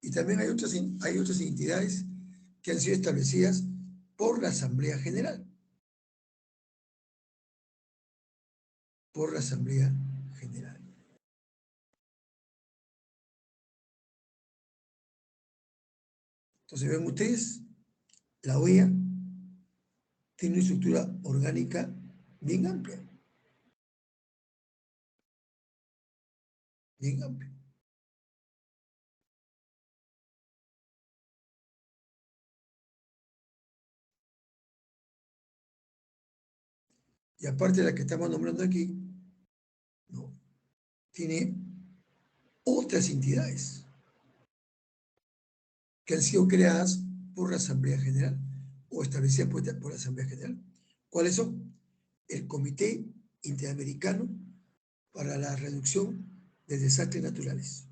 Speaker 2: Y también hay otras entidades que han sido establecidas por la Asamblea General. Por la Asamblea General. Entonces, ven ustedes, la OEA tiene una estructura orgánica bien amplia. Bien amplia. Y aparte de la que estamos nombrando aquí, ¿no? Tiene otras entidades que han sido creadas por la Asamblea General o establecidas por la Asamblea General. ¿Cuáles son? El Comité Interamericano para la Reducción de Desastres Naturales,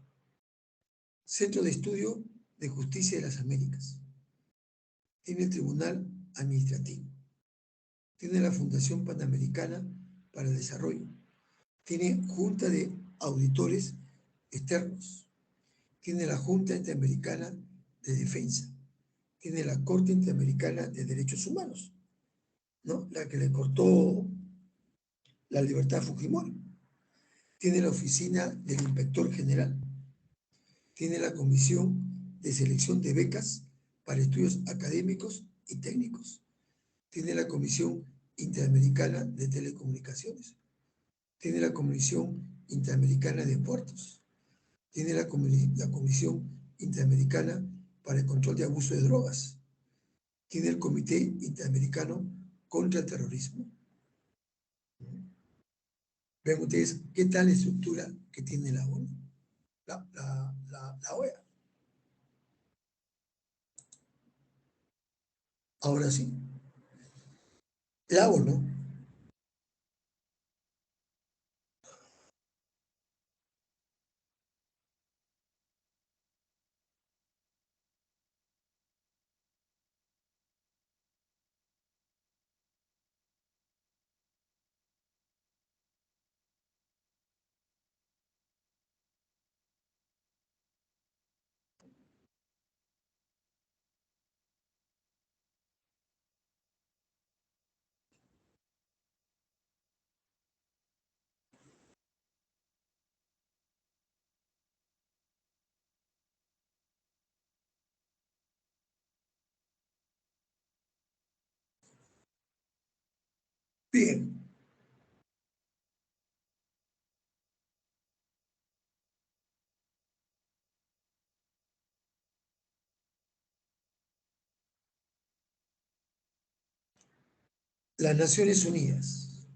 Speaker 2: Centro de Estudio de Justicia de las Américas, tiene el Tribunal Administrativo, tiene la Fundación Panamericana para el Desarrollo, tiene Junta de Auditores Externos, tiene la Junta Interamericana de Defensa, tiene la Corte Interamericana de Derechos Humanos, ¿no? La que le cortó la libertad a Fujimori, tiene la Oficina del Inspector General, tiene la Comisión de Selección de Becas para Estudios Académicos y Técnicos, tiene la Comisión Interamericana de Telecomunicaciones, tiene la Comisión Interamericana de Puertos, tiene la Comisión Interamericana para el Control de Abuso de Drogas, tiene el Comité Interamericano contra el Terrorismo. Vean ustedes qué tal la estructura que tiene la ONU, la OEA. Ahora sí, la ONU bien, las Naciones Unidas,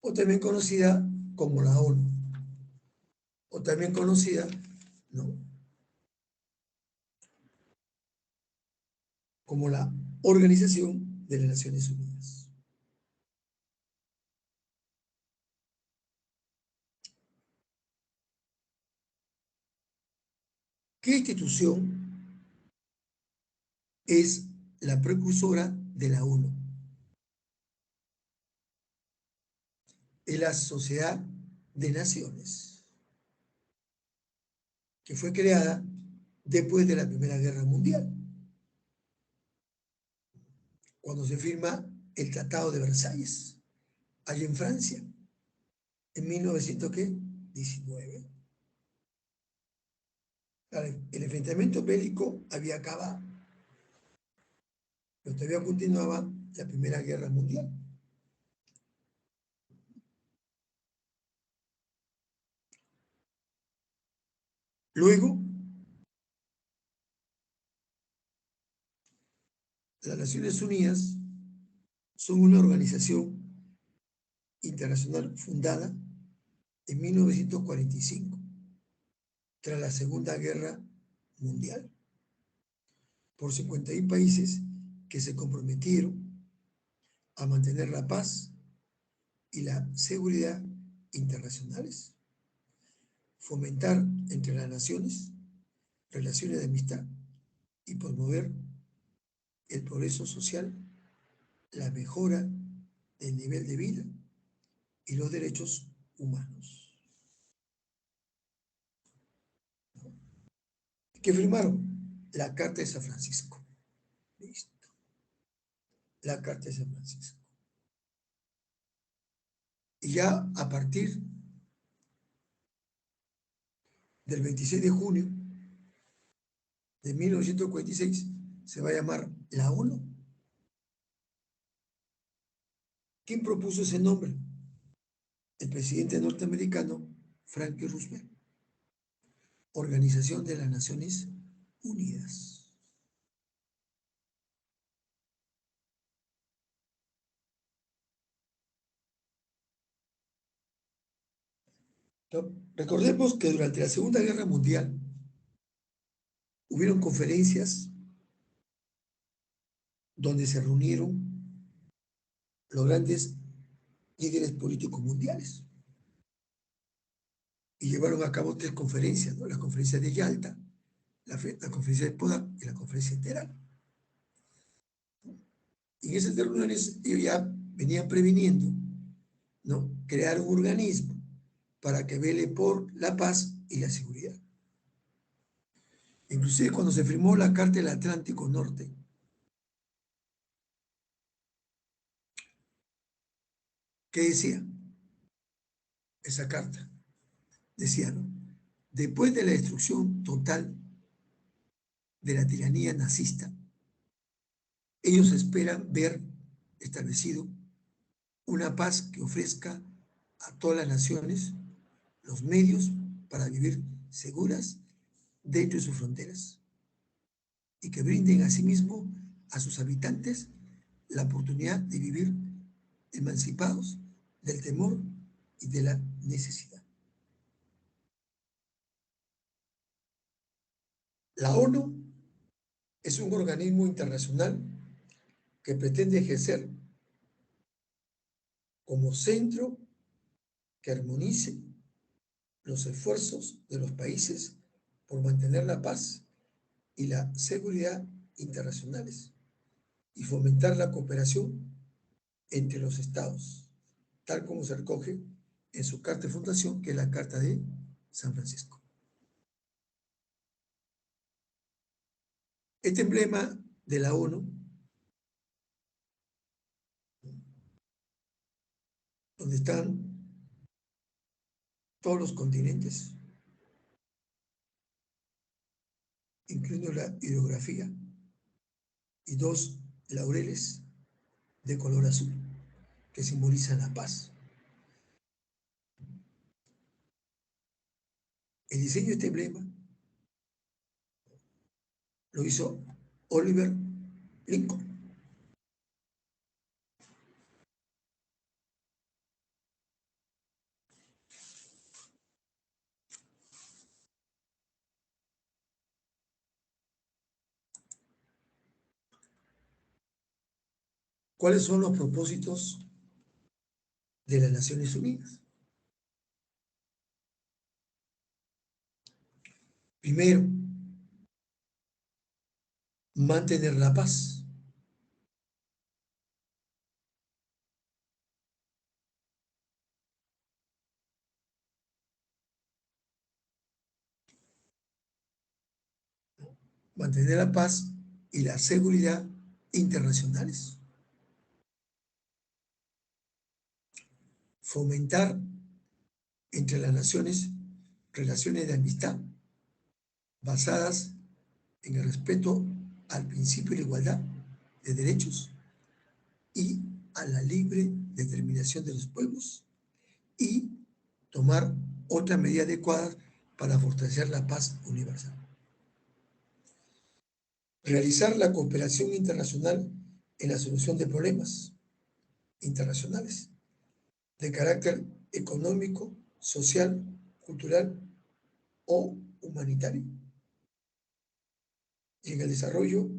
Speaker 2: o también conocida como la ONU, o también conocida, ¿no?, como la Organización de las Naciones Unidas. ¿Qué institución es la precursora de la ONU? Es la Sociedad de Naciones, que fue creada después de la Primera Guerra Mundial, cuando se firma el Tratado de Versalles, allí en Francia, en 1919. El enfrentamiento bélico había acabado, pero todavía continuaba la Primera Guerra Mundial. Luego, las Naciones Unidas son una organización internacional fundada en 1945, tras la Segunda Guerra Mundial, por 51 países que se comprometieron a mantener la paz y la seguridad internacionales, fomentar entre las naciones relaciones de amistad y promover el progreso social, la mejora del nivel de vida y los derechos humanos. ¿Qué firmaron? La Carta de San Francisco. Listo. La Carta de San Francisco. Y ya a partir del 26 de junio de 1946 se va a llamar la ONU. ¿Quién propuso ese nombre? El presidente norteamericano Franklin Roosevelt. Organización de las Naciones Unidas. ¿no? Recordemos que durante la Segunda Guerra Mundial hubieron conferencias donde se reunieron los grandes líderes políticos mundiales y llevaron a cabo 3 conferencias, ¿no? La conferencia de Yalta, la conferencia de Potsdam y la conferencia de Teherán. Y en esas reuniones ellos ya venían previniendo, ¿no?, crear un organismo para que vele por la paz y la seguridad. Inclusive cuando se firmó la Carta del Atlántico Norte, ¿qué decía esa carta? Decía, ¿no?, después de la destrucción total de la tiranía nazista, ellos esperan ver establecido una paz que ofrezca a todas las naciones los medios para vivir seguras dentro de sus fronteras y que brinden asimismo a sus habitantes la oportunidad de vivir emancipados del temor y de la necesidad. La ONU es un organismo internacional que pretende ejercer como centro que armonice los esfuerzos de los países por mantener la paz y la seguridad internacionales y fomentar la cooperación entre los estados, tal como se recoge en su carta de fundación, que es la Carta de San Francisco. Este emblema de la ONU, donde están todos los continentes, incluyendo la hidrografía, y 2 laureles de color azul, que simbolizan la paz. El diseño de este emblema lo hizo Oliver Lincoln. ¿Cuáles son los propósitos de las Naciones Unidas? Primero, mantener la paz. Mantener la paz y la seguridad internacionales. Fomentar entre las naciones relaciones de amistad basadas en el respeto al principio de la igualdad de derechos y a la libre determinación de los pueblos, y tomar otras medidas adecuadas para fortalecer la paz universal. Realizar la cooperación internacional en la solución de problemas internacionales de carácter económico, social, cultural o humanitario, y en el desarrollo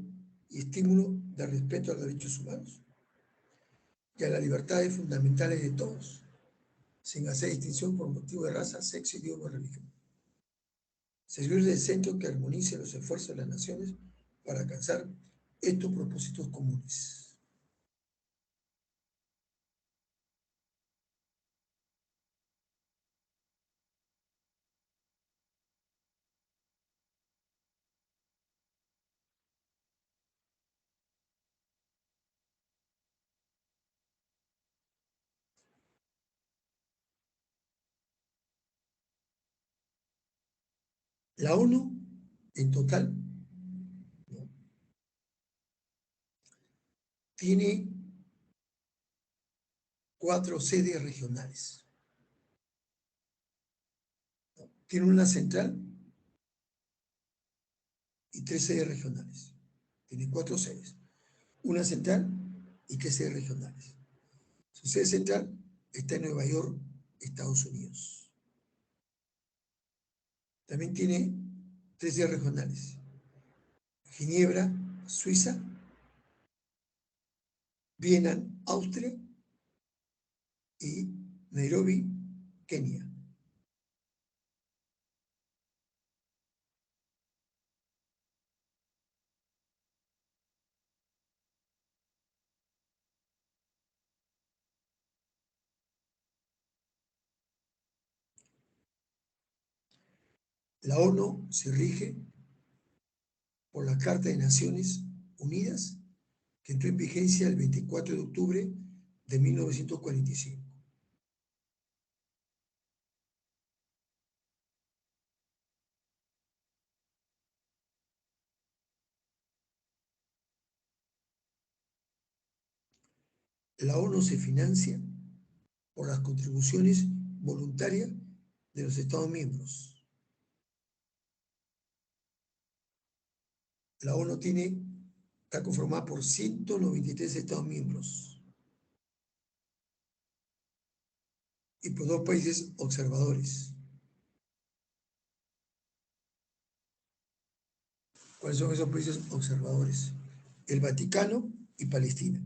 Speaker 2: y estímulo del respeto a los derechos humanos y a las libertades fundamentales de todos, sin hacer distinción por motivo de raza, sexo, idioma o religión. Servir de centro que armonice los esfuerzos de las naciones para alcanzar estos propósitos comunes. La ONU, en total, ¿no?, tiene 4 sedes regionales. Tiene una central y 3 sedes regionales. Tiene 4 sedes. Una central y 3 sedes regionales. Su sede central está en Nueva York, Estados Unidos. También tiene 3 sedes regionales: Ginebra, Suiza; Viena, Austria; y Nairobi, Kenia. La ONU se rige por la Carta de Naciones Unidas, que entró en vigencia el 24 de octubre de 1945. La ONU se financia por las contribuciones voluntarias de los Estados miembros. La ONU está conformada por 193 Estados miembros y por 2 países observadores. ¿Cuáles son esos países observadores? El Vaticano y Palestina.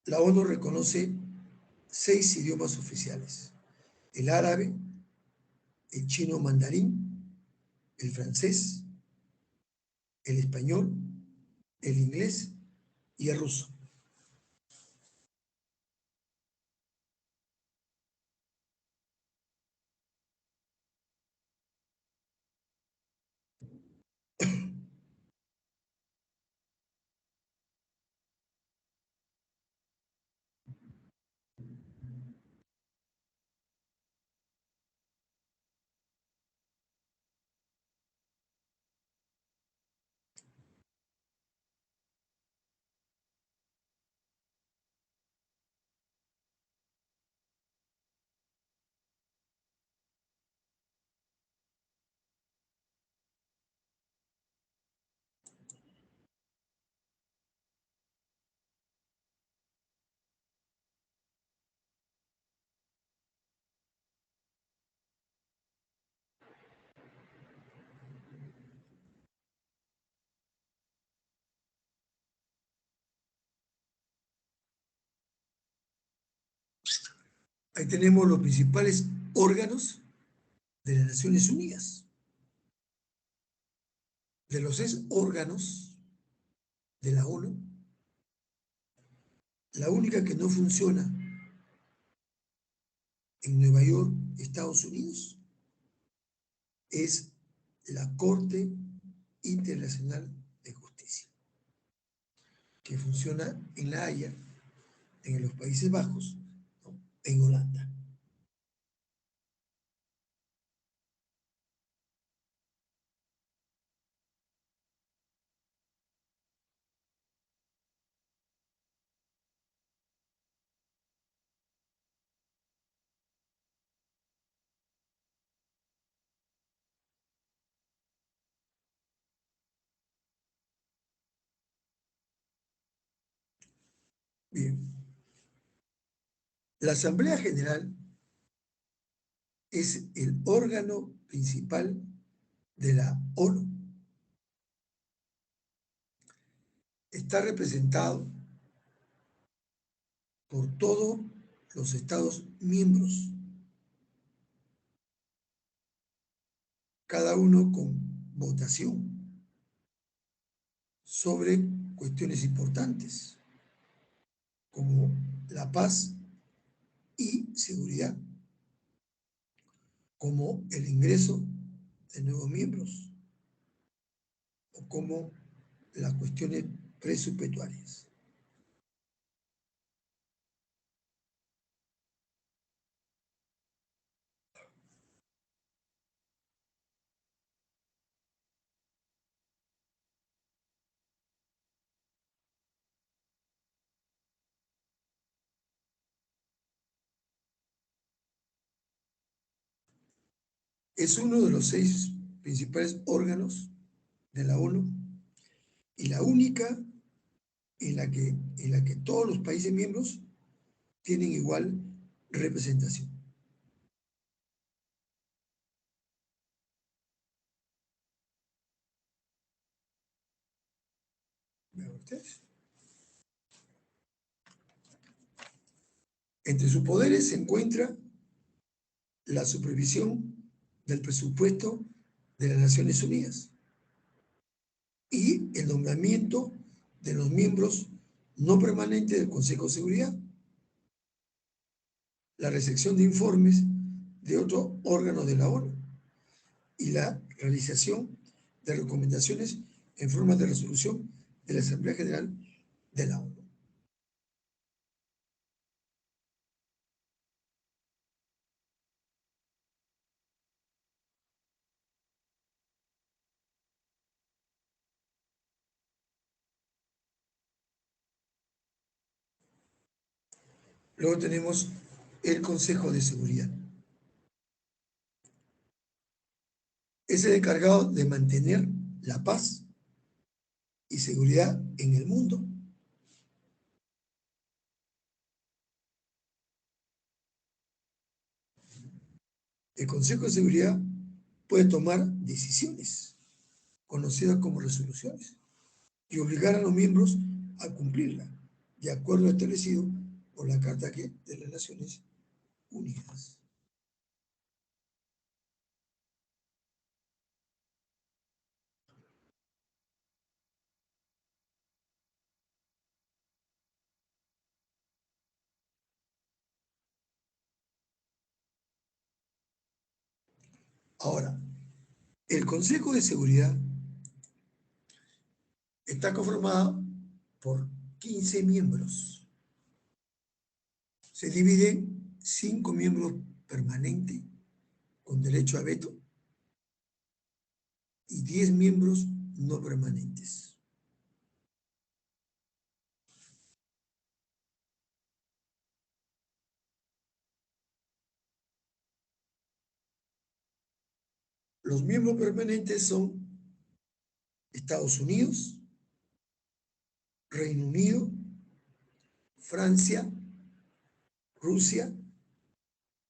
Speaker 2: La ONU reconoce 6 idiomas oficiales: el árabe, el chino mandarín, el francés, el español, el inglés y el ruso. Ahí tenemos los principales órganos de las Naciones Unidas. De los 6 órganos de la ONU, la única que no funciona en Nueva York, Estados Unidos, es la Corte Internacional de Justicia, que funciona en La Haya, en los Países Bajos, ¿no?, en Holanda. Bien. La Asamblea General es el órgano principal de la ONU. Está representado por todos los Estados miembros, cada uno con votación sobre cuestiones importantes como la paz y seguridad, como el ingreso de nuevos miembros o como las cuestiones presupuestarias. Es uno de los 6 principales órganos de la ONU y la única en la que todos los países miembros tienen igual representación. ustedes. Entre sus poderes se encuentra la supervisión del presupuesto de las Naciones Unidas y el nombramiento de los miembros no permanentes del Consejo de Seguridad, la recepción de informes de otros órganos de la ONU y la realización de recomendaciones en forma de resolución de la Asamblea General de la ONU. Luego tenemos el Consejo de Seguridad. Es el encargado de mantener la paz y seguridad en el mundo. El Consejo de Seguridad puede tomar decisiones, conocidas como resoluciones, y obligar a los miembros a cumplirla, de acuerdo a lo establecido por la Carta de las Naciones Unidas. Ahora, el Consejo de Seguridad está conformado por 15 miembros. Se divide en 5 miembros permanentes con derecho a veto y 10 miembros no permanentes. Los miembros permanentes son Estados Unidos, Reino Unido, Francia, Rusia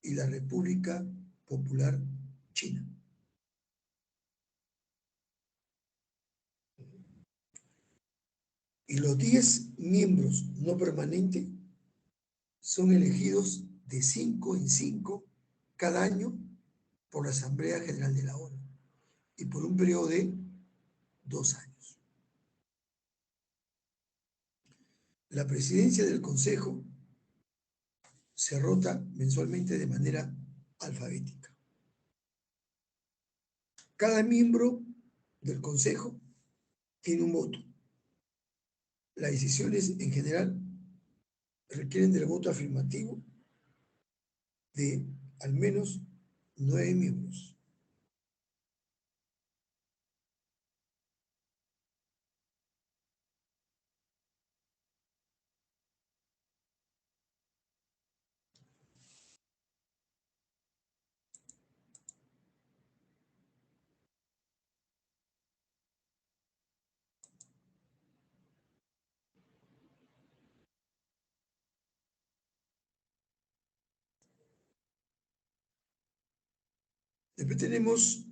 Speaker 2: y la República Popular China. Y los 10 miembros no permanentes son elegidos de 5 en 5 cada año por la Asamblea General de la ONU y por un periodo de 2 años. La presidencia del Consejo se rota mensualmente de manera alfabética. Cada miembro del Consejo tiene un voto. Las decisiones en general requieren del voto afirmativo de al menos 9 miembros. Después tenemos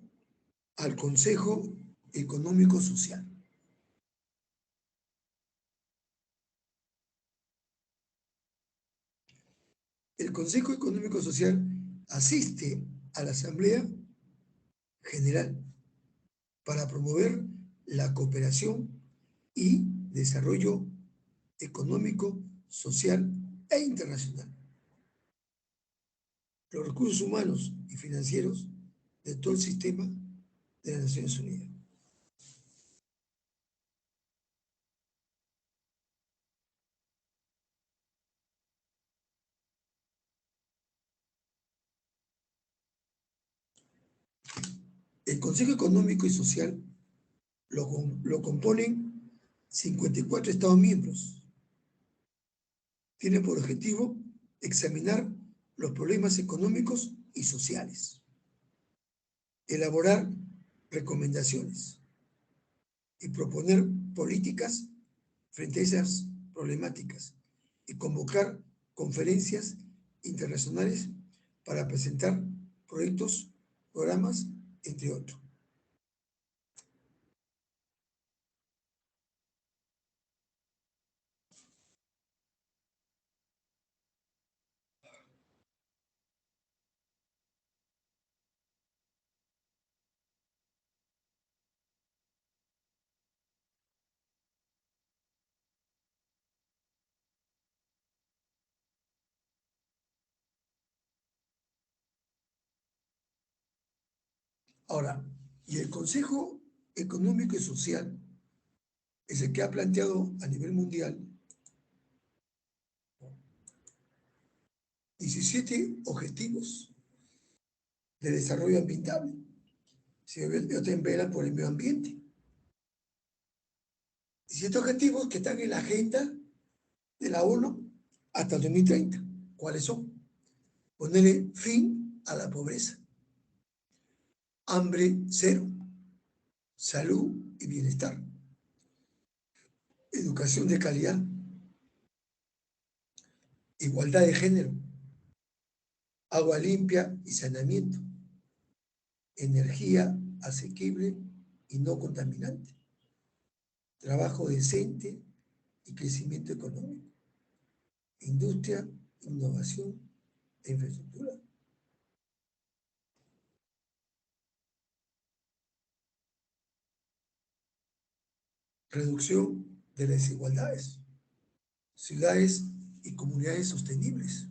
Speaker 2: al Consejo Económico Social. El Consejo Económico Social asiste a la Asamblea General para promover la cooperación y desarrollo económico, social e internacional. Los recursos humanos y financieros de todo el sistema de las Naciones Unidas. El Consejo Económico y Social lo componen 54 Estados miembros. Tiene por objetivo examinar los problemas económicos y sociales, elaborar recomendaciones y proponer políticas frente a esas problemáticas y convocar conferencias internacionales para presentar proyectos, programas, entre otros. . Ahora, y el Consejo Económico y Social es el que ha planteado a nivel mundial 17 objetivos de desarrollo ambiental. Si ellos te velan por el medio ambiente. 17 objetivos que están en la agenda de la ONU hasta 2030. ¿Cuáles son? Ponerle fin a la pobreza, hambre cero, salud y bienestar, educación de calidad, igualdad de género, agua limpia y saneamiento, energía asequible y no contaminante, trabajo decente y crecimiento económico, industria, innovación e infraestructura. Reducción de las desigualdades, ciudades y comunidades sostenibles,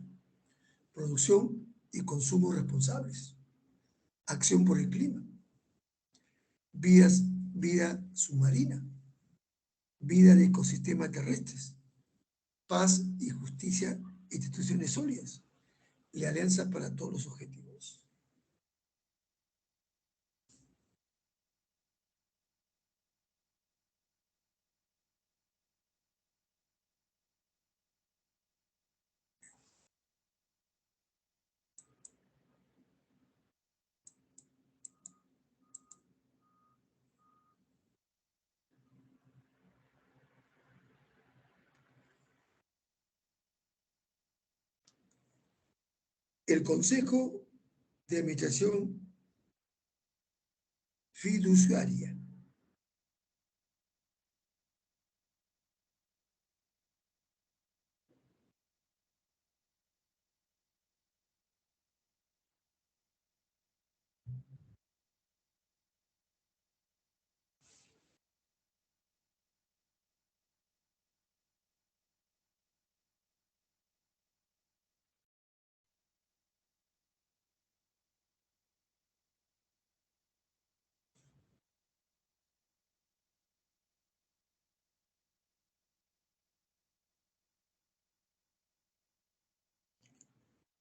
Speaker 2: producción y consumo responsables, acción por el clima, vida submarina, vida de ecosistemas terrestres, paz y justicia, instituciones sólidas, la alianza para todos los objetivos. El Consejo de Administración Fiduciaria.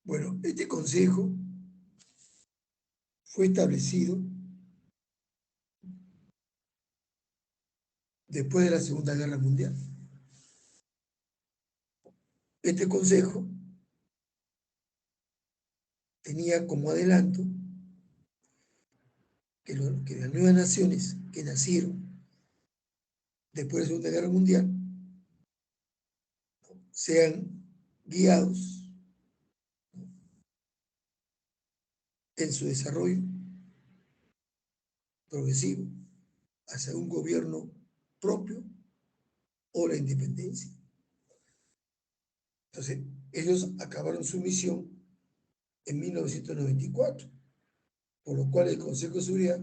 Speaker 2: Bueno, este consejo fue establecido después de la Segunda Guerra Mundial. Este consejo tenía como adelanto que las nuevas naciones que nacieron después de la Segunda Guerra Mundial sean guiados en su desarrollo progresivo hacia un gobierno propio o la independencia. Entonces, ellos acabaron su misión en 1994, por lo cual el Consejo de Seguridad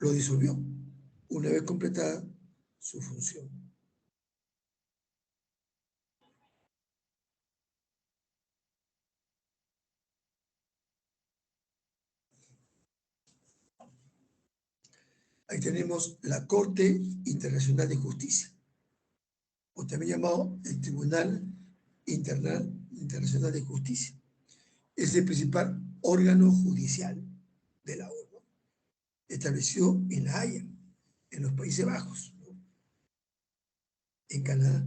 Speaker 2: lo disolvió una vez completada su función. Ahí tenemos la Corte Internacional de Justicia, o también llamado el Tribunal Internacional de Justicia. Es el principal órgano judicial de la ONU, establecido en La Haya, en los Países Bajos, ¿no? En Canadá.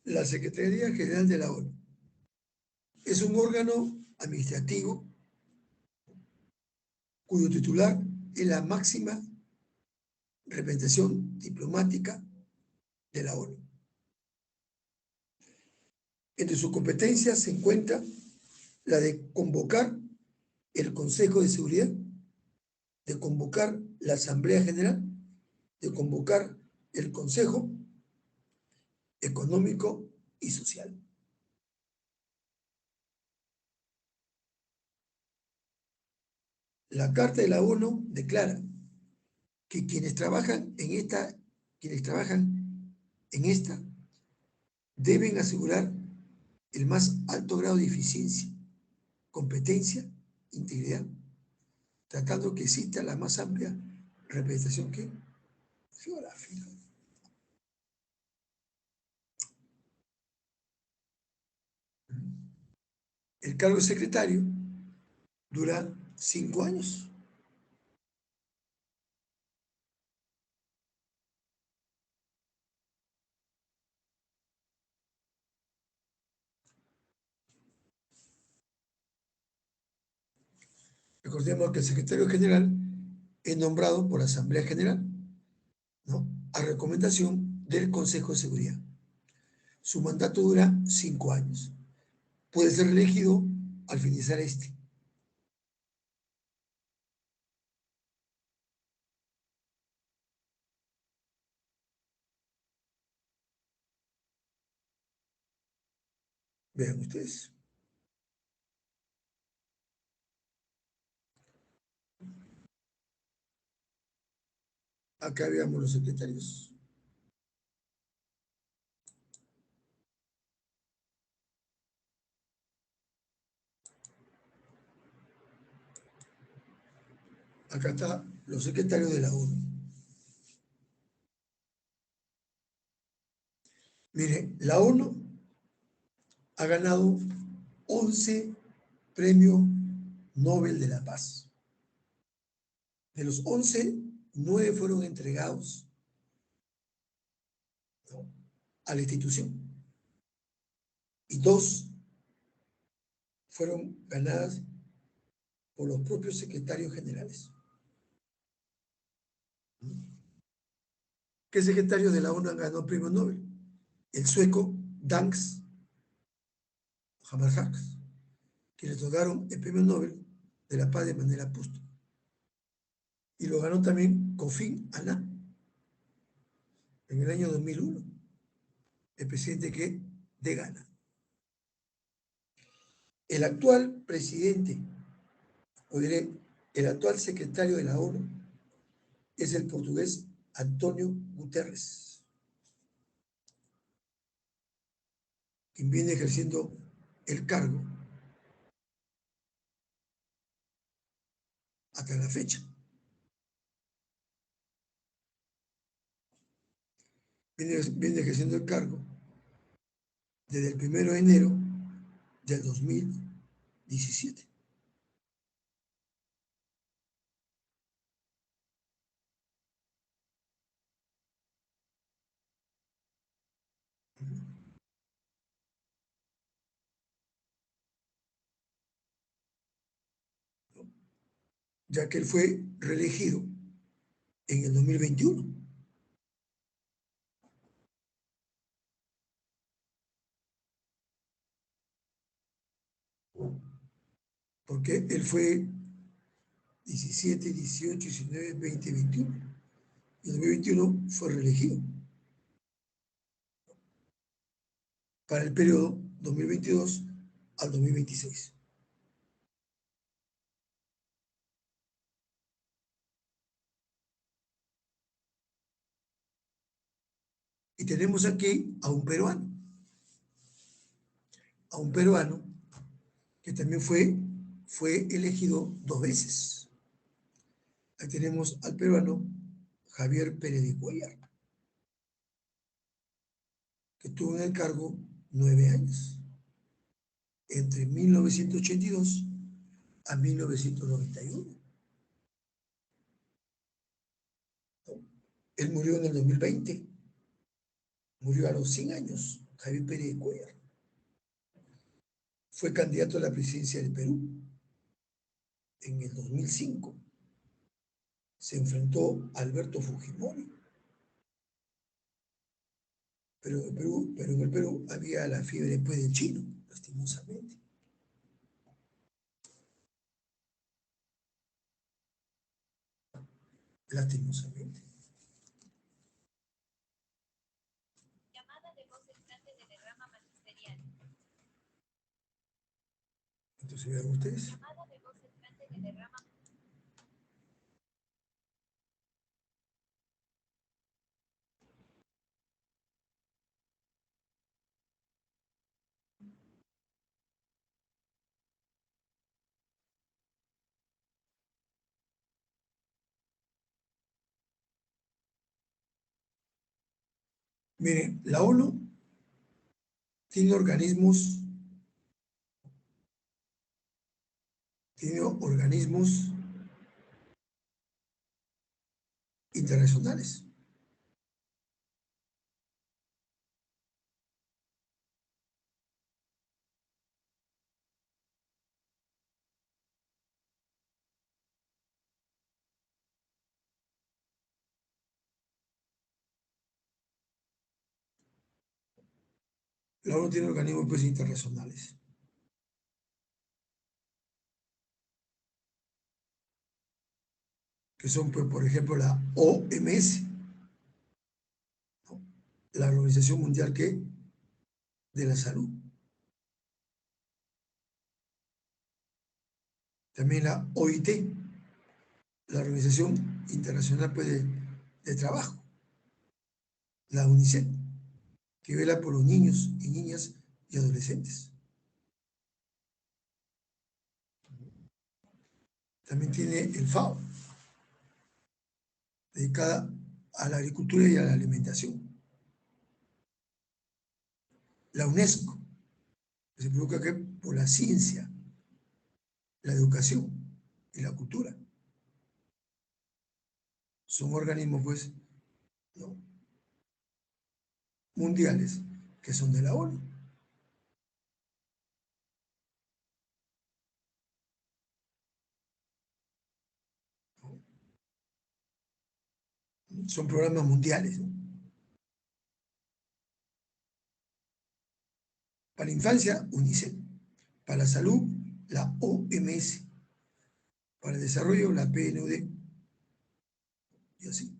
Speaker 2: La Secretaría General de la ONU es un órgano administrativo cuyo titular es la máxima representación diplomática de la ONU. Entre sus competencias se encuentra la de convocar el Consejo de Seguridad, de convocar la Asamblea General, de convocar el Consejo Económico y Social. La Carta de la ONU declara que quienes trabajan en esta deben asegurar el más alto grado de eficiencia, competencia, integridad, tratando que exista la más amplia representación geográfica. El cargo de secretario dura 5 años. Recordemos que el secretario general es nombrado por la Asamblea General, ¿no?, a recomendación del Consejo de Seguridad. Su mandato dura 5 años. Puede ser reelegido al finalizar este. Vean ustedes. Acá veamos los secretarios. Acá están los secretarios de la ONU. Mire, la ONU ha ganado 11 premios Nobel de la Paz. De los 11, 9 fueron entregados, ¿no?, a la institución y 2 fueron ganadas por los propios secretarios generales. ¿Qué secretarios de la ONU han ganado premio Nobel? El sueco Danks Hammarskjöld, que le otorgaron el premio Nobel de la Paz de manera póstuma. Y lo ganó también Kofi Annan en el año 2001, el presidente de Ghana. El actual presidente, o diré, el actual secretario de la ONU es el portugués António Guterres, quien viene ejerciendo el cargo hasta la fecha. Viene ejerciendo el cargo desde el 1 de enero del 2017. Ya que él fue reelegido en el 2021. Porque él fue 17, 18, 19, 20, 21. Y en 2021 fue reelegido para el periodo 2022 al 2026. Y tenemos aquí a un peruano que también fue elegido 2 veces. Ahí tenemos al peruano Javier Pérez de Cuellar, que estuvo en el cargo 9 años, entre 1982 a 1991. Él murió en el 2020, murió a los 100 años. Javier Pérez de Cuellar. Fue candidato a la presidencia del Perú en el 2005. Se enfrentó a Alberto Fujimori. Pero en el Perú había la fiebre después del chino, lastimosamente. Lastimosamente.
Speaker 1: Llamada de voz entrante de derrama magisterial.
Speaker 2: Entonces vean ustedes.
Speaker 1: Llamada de voz entrante de derrama.
Speaker 2: Miren, la ONU tiene organismos internacionales. La ONU tiene organismos pues, internacionales. Que son, pues, por ejemplo, la OMS, ¿no? La Organización Mundial de la Salud. También la OIT, la Organización Internacional pues, de Trabajo. La UNICEF, que vela por los niños y niñas y adolescentes. También tiene el FAO, dedicada a la agricultura y a la alimentación. La UNESCO, que se preocupa por la ciencia, la educación y la cultura. Son organismos, pues, ¿no? Mundiales, que son de la ONU. Son programas mundiales, ¿no? Para la infancia, UNICEF. Para la salud, la OMS. Para el desarrollo, la PNUD. Y así.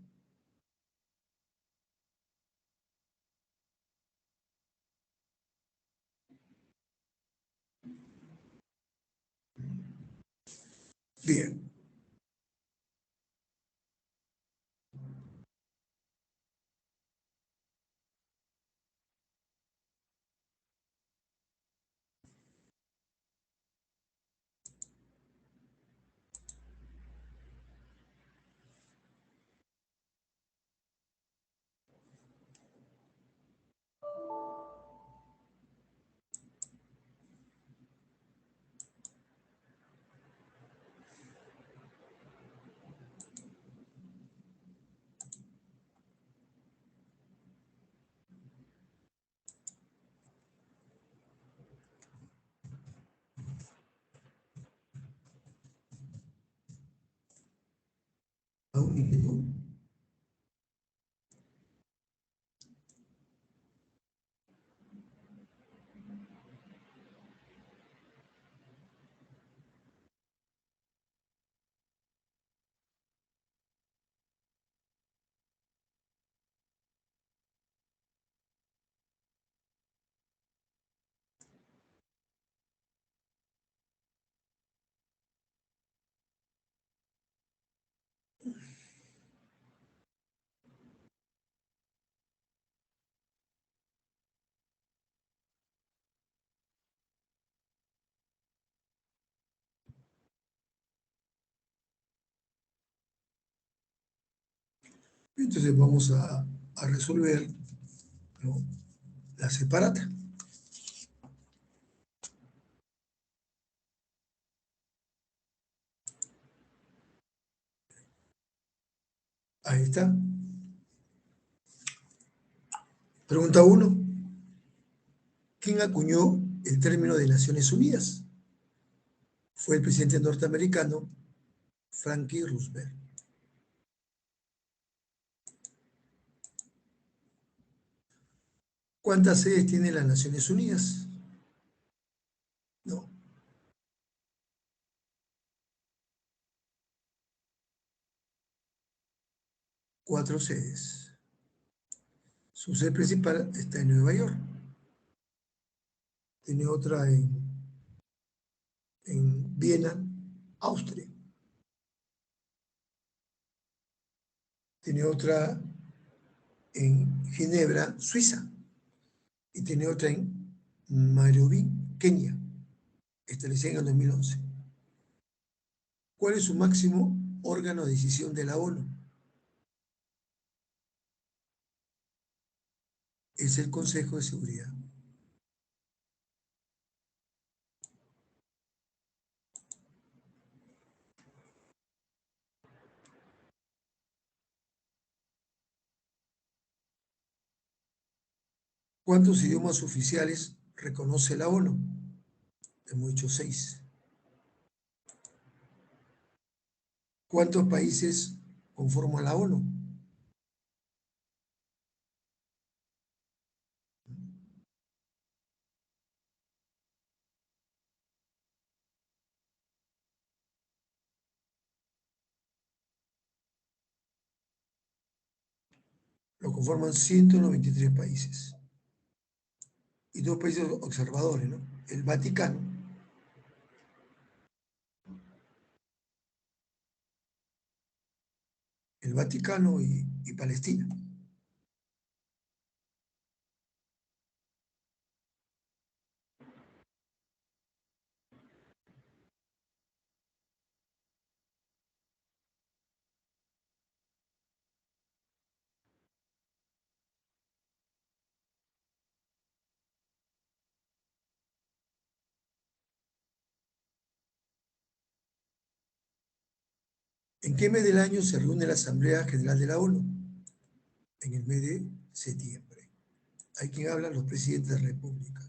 Speaker 2: Bien. ¿Alguna inquietud? Entonces vamos a resolver, ¿no? La separata. Ahí está. Pregunta 1. ¿Quién acuñó el término de Naciones Unidas? Fue el presidente norteamericano Franklin Roosevelt. ¿Cuántas sedes tiene las Naciones Unidas? No. Cuatro sedes. Su sede principal está en Nueva York. Tiene otra en Viena, Austria. Tiene otra en Ginebra, Suiza. Y tiene otra en Nairobi, Kenia, establecida en el 2011. ¿Cuál es su máximo órgano de decisión de la ONU? Es el Consejo de Seguridad. ¿Cuántos idiomas oficiales reconoce la ONU? Hemos dicho 6. ¿Cuántos países conforman la ONU? Lo conforman 193 países. Y 2 países observadores, ¿no? El Vaticano y Palestina. ¿En qué mes del año se reúne la Asamblea General de la ONU? En el mes de septiembre. Hay quien habla, los presidentes de la República.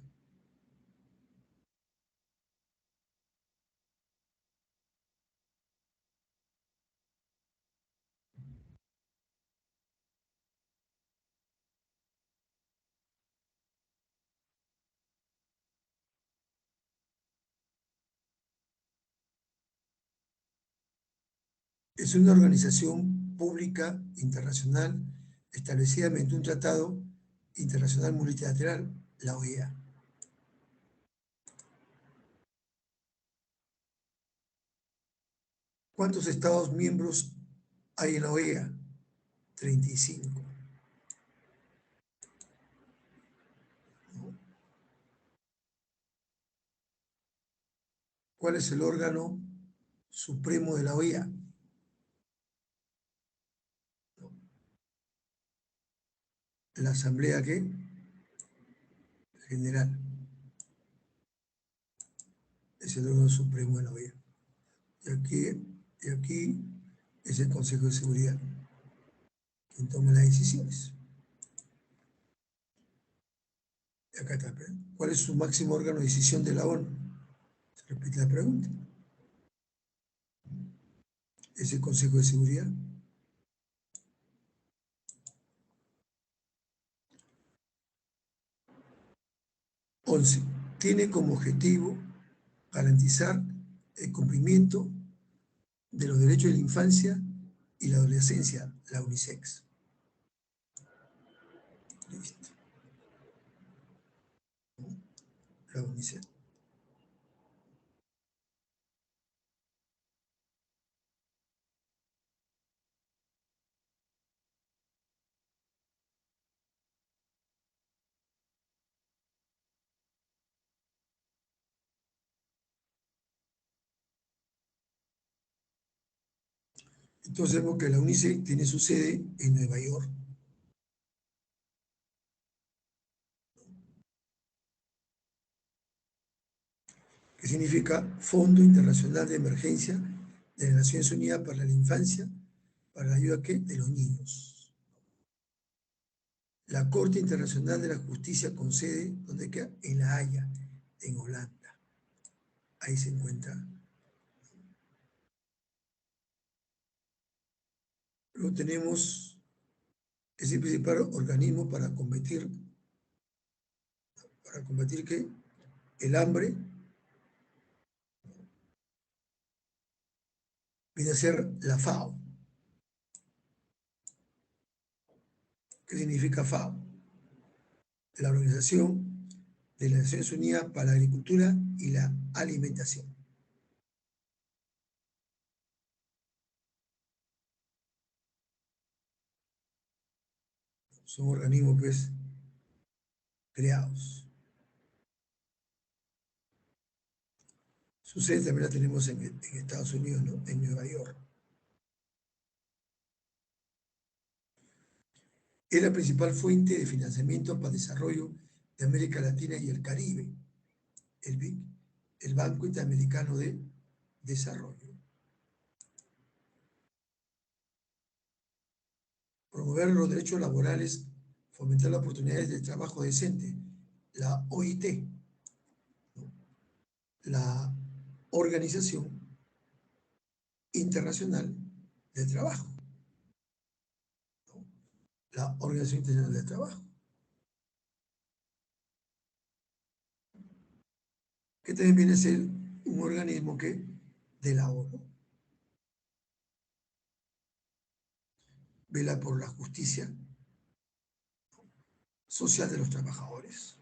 Speaker 2: Es una organización pública internacional establecida mediante un tratado internacional multilateral, la OEA. ¿Cuántos Estados miembros hay en la OEA? 35. ¿Cuál es el órgano supremo de la OEA? La Asamblea, ¿qué? General. Es el órgano supremo de la OEA. Y aquí es el Consejo de Seguridad quien toma las decisiones. Y acá está. ¿Cuál es su máximo órgano de decisión de la ONU? Se repite la pregunta. Es el Consejo de Seguridad. 11. Tiene como objetivo garantizar el cumplimiento de los derechos de la infancia y la adolescencia, la UNICEF. Listo. La UNICEF. Entonces vemos que la UNICEF tiene su sede en Nueva York. Que significa Fondo Internacional de Emergencia de las Naciones Unidas para la Infancia, para la ayuda ¿qué? De los niños. la Corte Internacional de la Justicia con sede, ¿dónde queda? En La Haya, en Holanda. Ahí se encuentra. Luego tenemos, es el principal organismo para combatir ¿qué? El hambre. Viene a ser la FAO. ¿Qué significa FAO? La Organización de las Naciones Unidas para la Agricultura y la Alimentación. Son organismos, pues, creados. Su sede también la tenemos en Estados Unidos, ¿no? En Nueva York. Es la principal fuente de financiamiento para el desarrollo de América Latina y el Caribe, el BIC, el Banco Interamericano de Desarrollo. Promover los derechos laborales, fomentar las oportunidades de trabajo decente, la OIT, ¿no? La Organización Internacional del Trabajo, ¿no? La Organización Internacional del Trabajo, que también viene a ser un organismo que de la ONU vela por la justicia social de los trabajadores,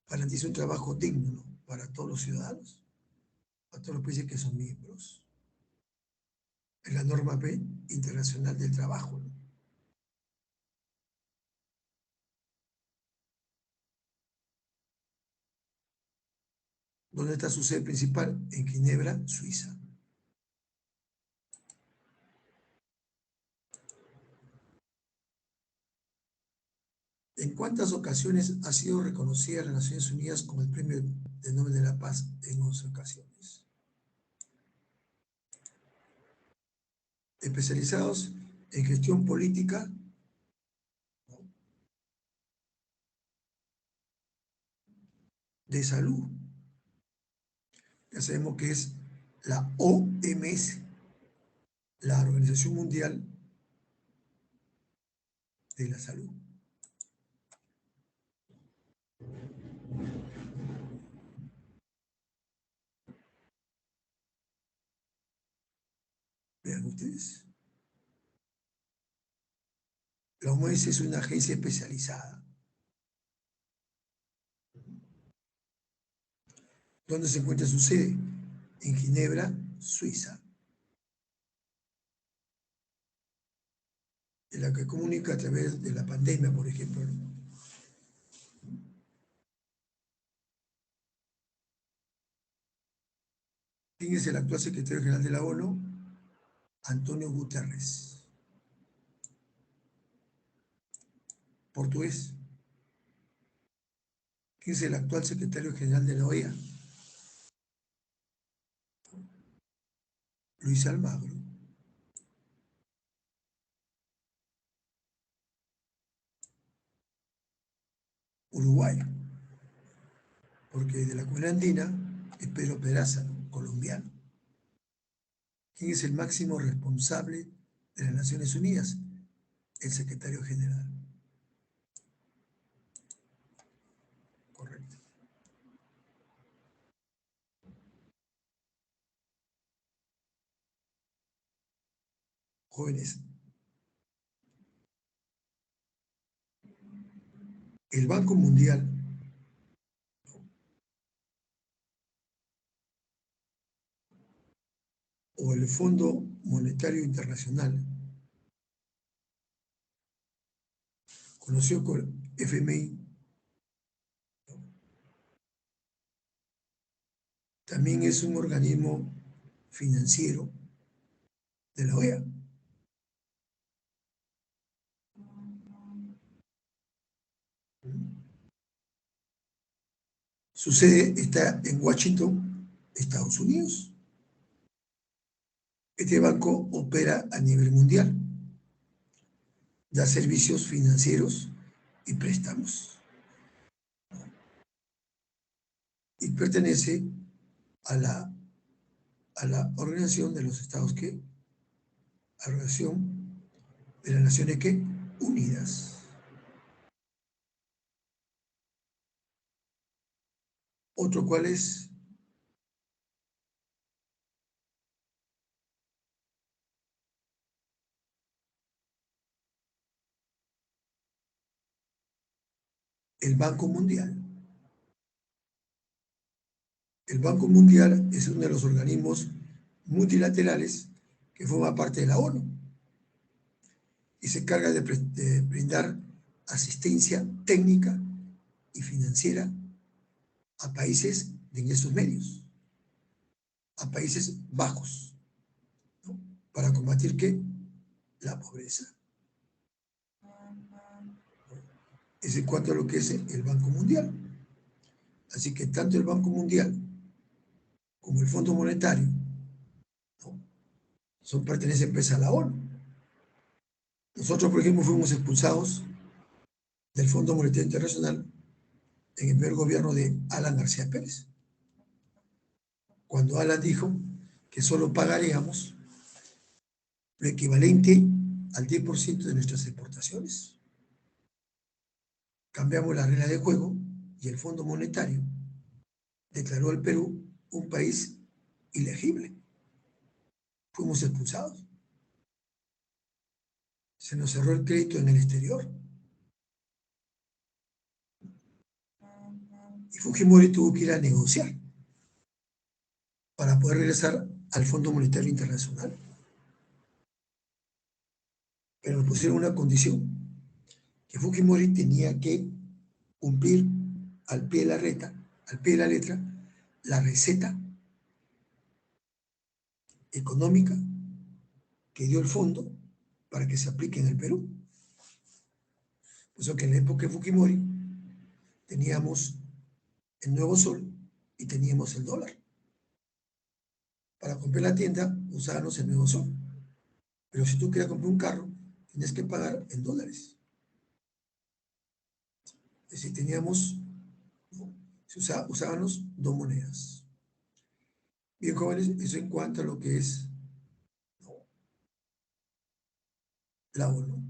Speaker 2: garantiza un trabajo digno, ¿no? Para todos los ciudadanos, para todos los países que son miembros. Es la norma P internacional del trabajo, ¿no? ¿Dónde está su sede principal? En Ginebra, Suiza. ¿En cuántas ocasiones ha sido reconocida las Naciones Unidas como el Premio de Nobel de la Paz? En 11 ocasiones. Especializados en gestión política, ¿no? De salud. Ya sabemos que es la OMS, la Organización Mundial de la Salud. Vean ustedes. La OMS es una agencia especializada. ¿Dónde se encuentra su sede? En Ginebra, Suiza. En la que comunica a través de la pandemia, por ejemplo, ¿no? ¿Quién es el actual secretario general de la ONU? Antonio Guterres. Portugués. ¿Quién es el actual secretario general de la OEA? Luis Almagro. Uruguay. Porque de la comunidad andina es Pedro Peraza, colombiano. ¿Quién es el máximo responsable de las Naciones Unidas? El secretario general. Correcto. Jóvenes, el Banco Mundial o el Fondo Monetario Internacional, conocido como FMI, también es un organismo financiero de la OEA. Su sede está en Washington, Estados Unidos. Este banco opera a nivel mundial, da servicios financieros y préstamos. Y pertenece a la Organización de los Estados ¿qué? A la Organización de las Naciones ¿qué? Unidas. Otro, ¿cuál es? El Banco Mundial. El Banco Mundial es uno de los organismos multilaterales que forma parte de la ONU y se encarga de brindar asistencia técnica y financiera a países de ingresos medios, a países bajos, ¿no? Para combatir ¿qué? La pobreza. Es en cuanto a lo que es el Banco Mundial. Así que tanto el Banco Mundial como el Fondo Monetario, ¿no? Pertenecen pues a la ONU. Nosotros, por ejemplo, fuimos expulsados del Fondo Monetario Internacional en el primer gobierno de Alan García Pérez, cuando Alan dijo que solo pagaríamos lo equivalente al 10% de nuestras exportaciones. Cambiamos la regla de juego y el Fondo Monetario declaró al Perú un país ilegible. Fuimos expulsados. Se nos cerró el crédito en el exterior. Y Fujimori tuvo que ir a negociar para poder regresar al Fondo Monetario Internacional. Pero nos pusieron una condición, que Fujimori tenía que cumplir al pie de la letra, la receta económica que dio el fondo para que se aplique en el Perú. Por eso que en la época de Fujimori teníamos el nuevo sol y teníamos el dólar. Para comprar la tienda usábamos el nuevo sol. Pero si tú querías comprar un carro, tienes que pagar en dólares. Es decir, teníamos, ¿no? Usábamos dos monedas. Bien, jóvenes, eso en cuanto a lo que es, ¿no? La ONU.